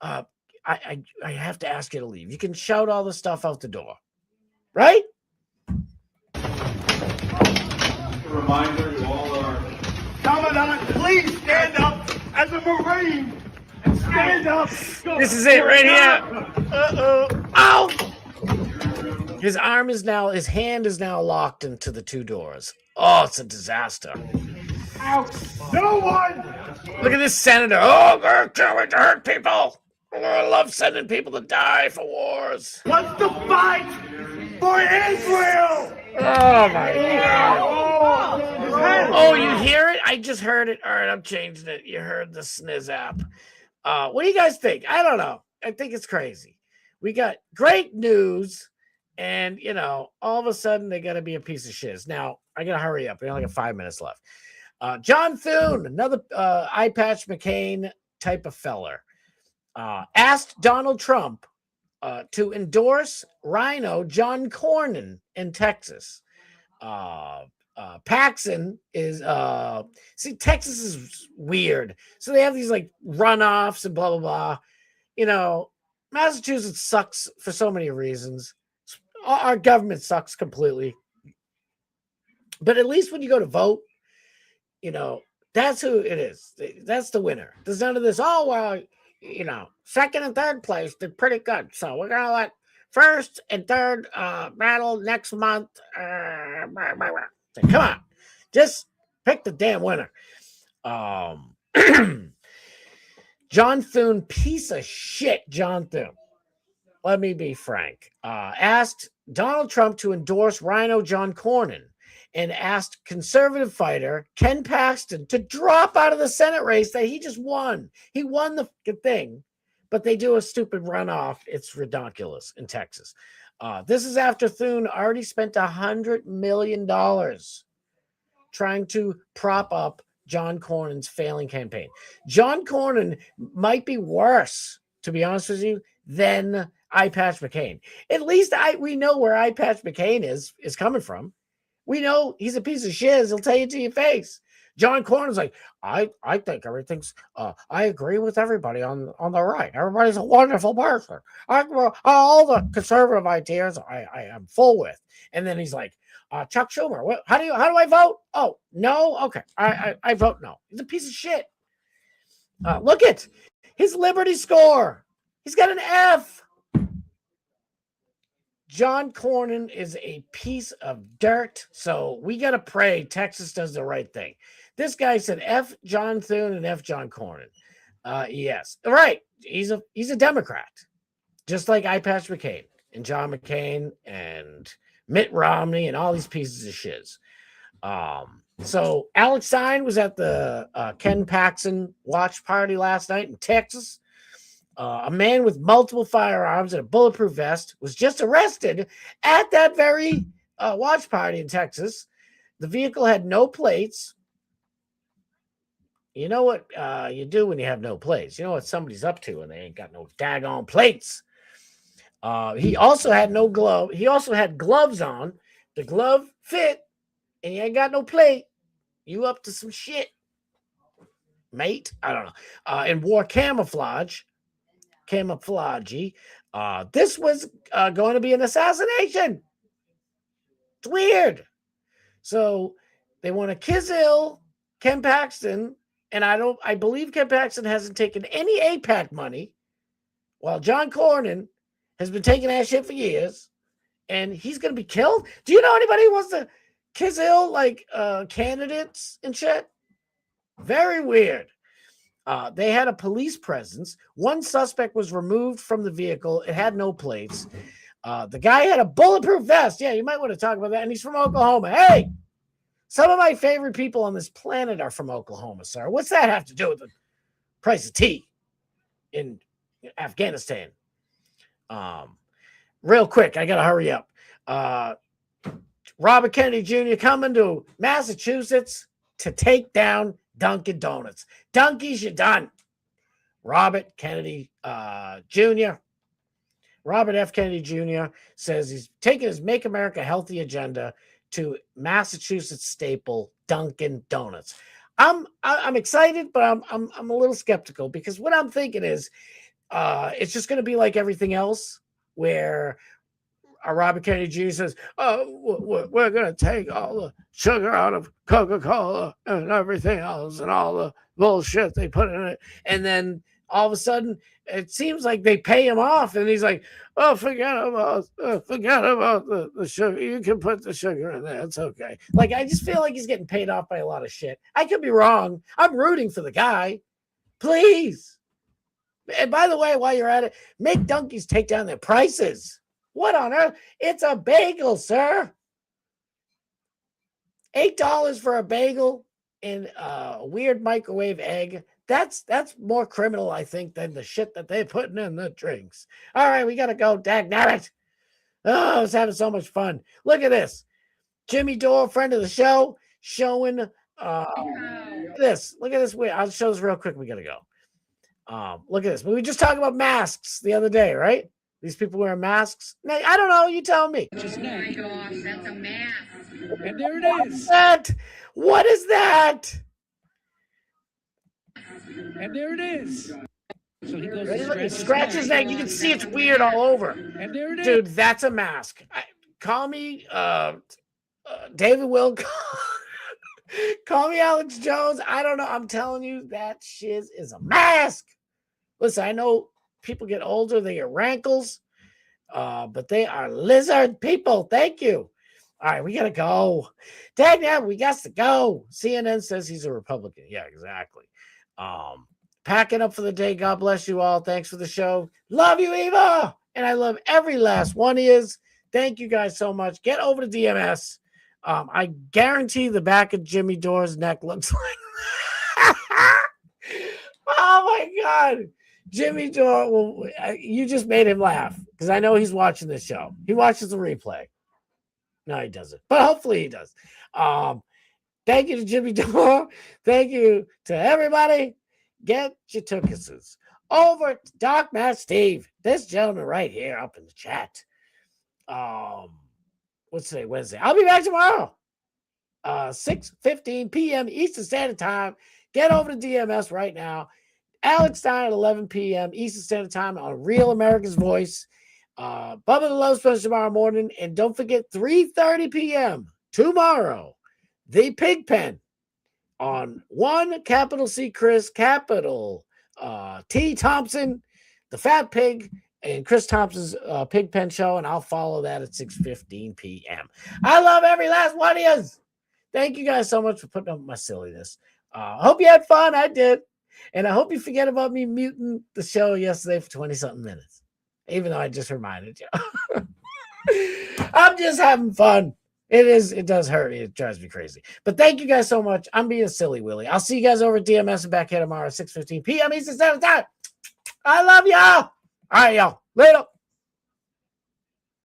I have to ask you to leave. You can shout all the stuff out the door, right? A reminder to all our Commandant, please stand up as a Marine and stand up. This is it right here. Ow! His hand is now locked into the two doors. Oh, it's a disaster. Out. No one. Look at this senator. Oh, they're trying to hurt people. Oh, I love sending people to die for wars. Wants to fight for Israel. Oh my God. Oh, you hear it? I just heard it. All right, I'm changing it. You heard the sniz app. What do you guys think? I don't know. I think it's crazy. We got great news, and all of a sudden they got to be a piece of shiz. Now I gotta hurry up. We only got 5 minutes left. John Thune, another eye patch McCain type of feller, asked Donald Trump to endorse Rhino John Cornyn in Texas. Paxson is Texas is weird. So they have these like runoffs and blah blah blah. Massachusetts sucks for so many reasons. Our government sucks completely. But at least when you go to vote, that's who it is. That's the winner. There's none of this, oh well, second and third place did pretty good. So we're gonna let first and third battle next month. Come on, just pick the damn winner. John Thune, piece of shit. John Thune, let me be frank, asked Donald Trump to endorse Rhino John Cornyn and asked conservative fighter Ken Paxton to drop out of the Senate race that he just won. He won the thing, but they do a stupid runoff. It's ridiculous in Texas. This is after Thune already spent $100 million trying to prop up John Cornyn's failing campaign. John Cornyn might be worse, to be honest with you, than Eye Patch McCain. At least we know where Eye Patch McCain is coming from. We know he's a piece of shiz. He'll tell you to your face. John Cornyn's like, I think everything's, I agree with everybody on the right. Everybody's a wonderful person. All the conservative ideas I am full with. And then he's like, Chuck Schumer, how do I vote? Oh, no? Okay. I vote no. He's a piece of shit. Look at his Liberty score. He's got an F. John Cornyn is a piece of dirt. So we got to pray Texas does the right thing. This guy said F John Thune and F John Cornyn. Yes. Right. He's a Democrat. Just like Eye Patch McCain and John McCain and Mitt Romney and all these pieces of shiz. So Alex Stein was at the Ken Paxton watch party last night in Texas. A man with multiple firearms and a bulletproof vest was just arrested at that very watch party in Texas. The vehicle had no plates. You know what you do when you have no plates? You know what somebody's up to and they ain't got no daggone plates. He also had no glove. He also had gloves on. The glove fit, and you ain't got no plate. You up to some shit, mate? I don't know. And wore camouflage. This was going to be an assassination. It's weird. So they want to kill Ken Paxton, and I believe Ken Paxton hasn't taken any AIPAC money, while John Cornyn has been taking that shit for years, and he's going to be killed. Do you know anybody who wants to kill like candidates and shit? Very weird. They had a police presence. One suspect was removed from the vehicle. It had no plates. The guy had a bulletproof vest. Yeah, you might want to talk about that. And he's from Oklahoma. Hey, some of my favorite people on this planet are from Oklahoma, sir. What's that have to do with the price of tea in Afghanistan? Real quick, I got to hurry up. Robert Kennedy Jr. coming to Massachusetts to take down Dunkin' Donuts. Dunkies, you're done. Robert Kennedy Jr. Robert F. Kennedy Jr. says he's taking his Make America Healthy agenda to Massachusetts staple Dunkin' Donuts. I'm excited, but I'm a little skeptical because what I'm thinking is it's just going to be like everything else where Robert Kennedy Jr. says, we're going to take all the sugar out of Coca-Cola and everything else and all the bullshit they put in it. And then all of a sudden, it seems like they pay him off. And he's like, oh, forget about the sugar. You can put the sugar in there. It's okay. Like, I just feel like he's getting paid off by a lot of shit. I could be wrong. I'm rooting for the guy. Please. And by the way, while you're at it, make Dunkies take down their prices. What on earth? It's a bagel, sir. $8 for a bagel and a weird microwave egg. That's more criminal, I think, than the shit that they're putting in the drinks. All right, we got to go. Dagnabbit. Oh, I was having so much fun. Look at this. Jimmy Dore, friend of the show, showing this. Look at this. Wait, I'll show this real quick. We got to go. Look at this. We were just talking about masks the other day, right? These people wearing masks. Now, I don't know. You tell me. Oh my gosh, that's a mask. And there it is. What is that? And there it is. So he goes Ready? Scratch his neck. You can see it's weird all over. And there it is. Dude, that's a mask. Call me David Will. Call me Alex Jones. I don't know. I'm telling you, that shiz is a mask. Listen, I know people get older, they get rankles, but they are lizard people. Thank you. All right, we got to go. Dang, yeah, we got to go. CNN says he's a Republican. Yeah, exactly. Packing up for the day. God bless you all. Thanks for the show. Love you, Eva. And I love every last one of you. Thank you guys so much. Get over to DMS. I guarantee the back of Jimmy Dore's neck looks like. Oh, my God. Jimmy Dore, well, you just made him laugh because I know he's watching this show. He watches the replay. No, he doesn't, but hopefully he does. Thank you to Jimmy Dore. Thank you to everybody. Get your tickets over to Doc Matt Steve. This gentleman right here up in the chat. What's today? Wednesday. I'll be back tomorrow. 6:15 p.m. Eastern Standard Time. Get over to DMS right now. Alex Stein at 11 p.m. Eastern Standard Time on Real America's Voice. Bubba the Love Special tomorrow morning. And don't forget, 3:30 p.m. tomorrow, The Pig Pen on one capital C Chris, capital T Thompson, the Fat Pig, and Chris Thompson's Pig Pen Show. And I'll follow that at 6:15 p.m. I love every last one of you. Thank you guys so much for putting up with my silliness. I hope you had fun. I did. And I hope you forget about me muting the show yesterday for 20-something minutes, even though I just reminded you. I'm just having fun. It does hurt me. It drives me crazy. But thank you guys so much. I'm being silly, Willie. I'll see you guys over at DMS and back here tomorrow at 6:15 p.m. Eastern Standard Time. I love y'all. All right, y'all. Later.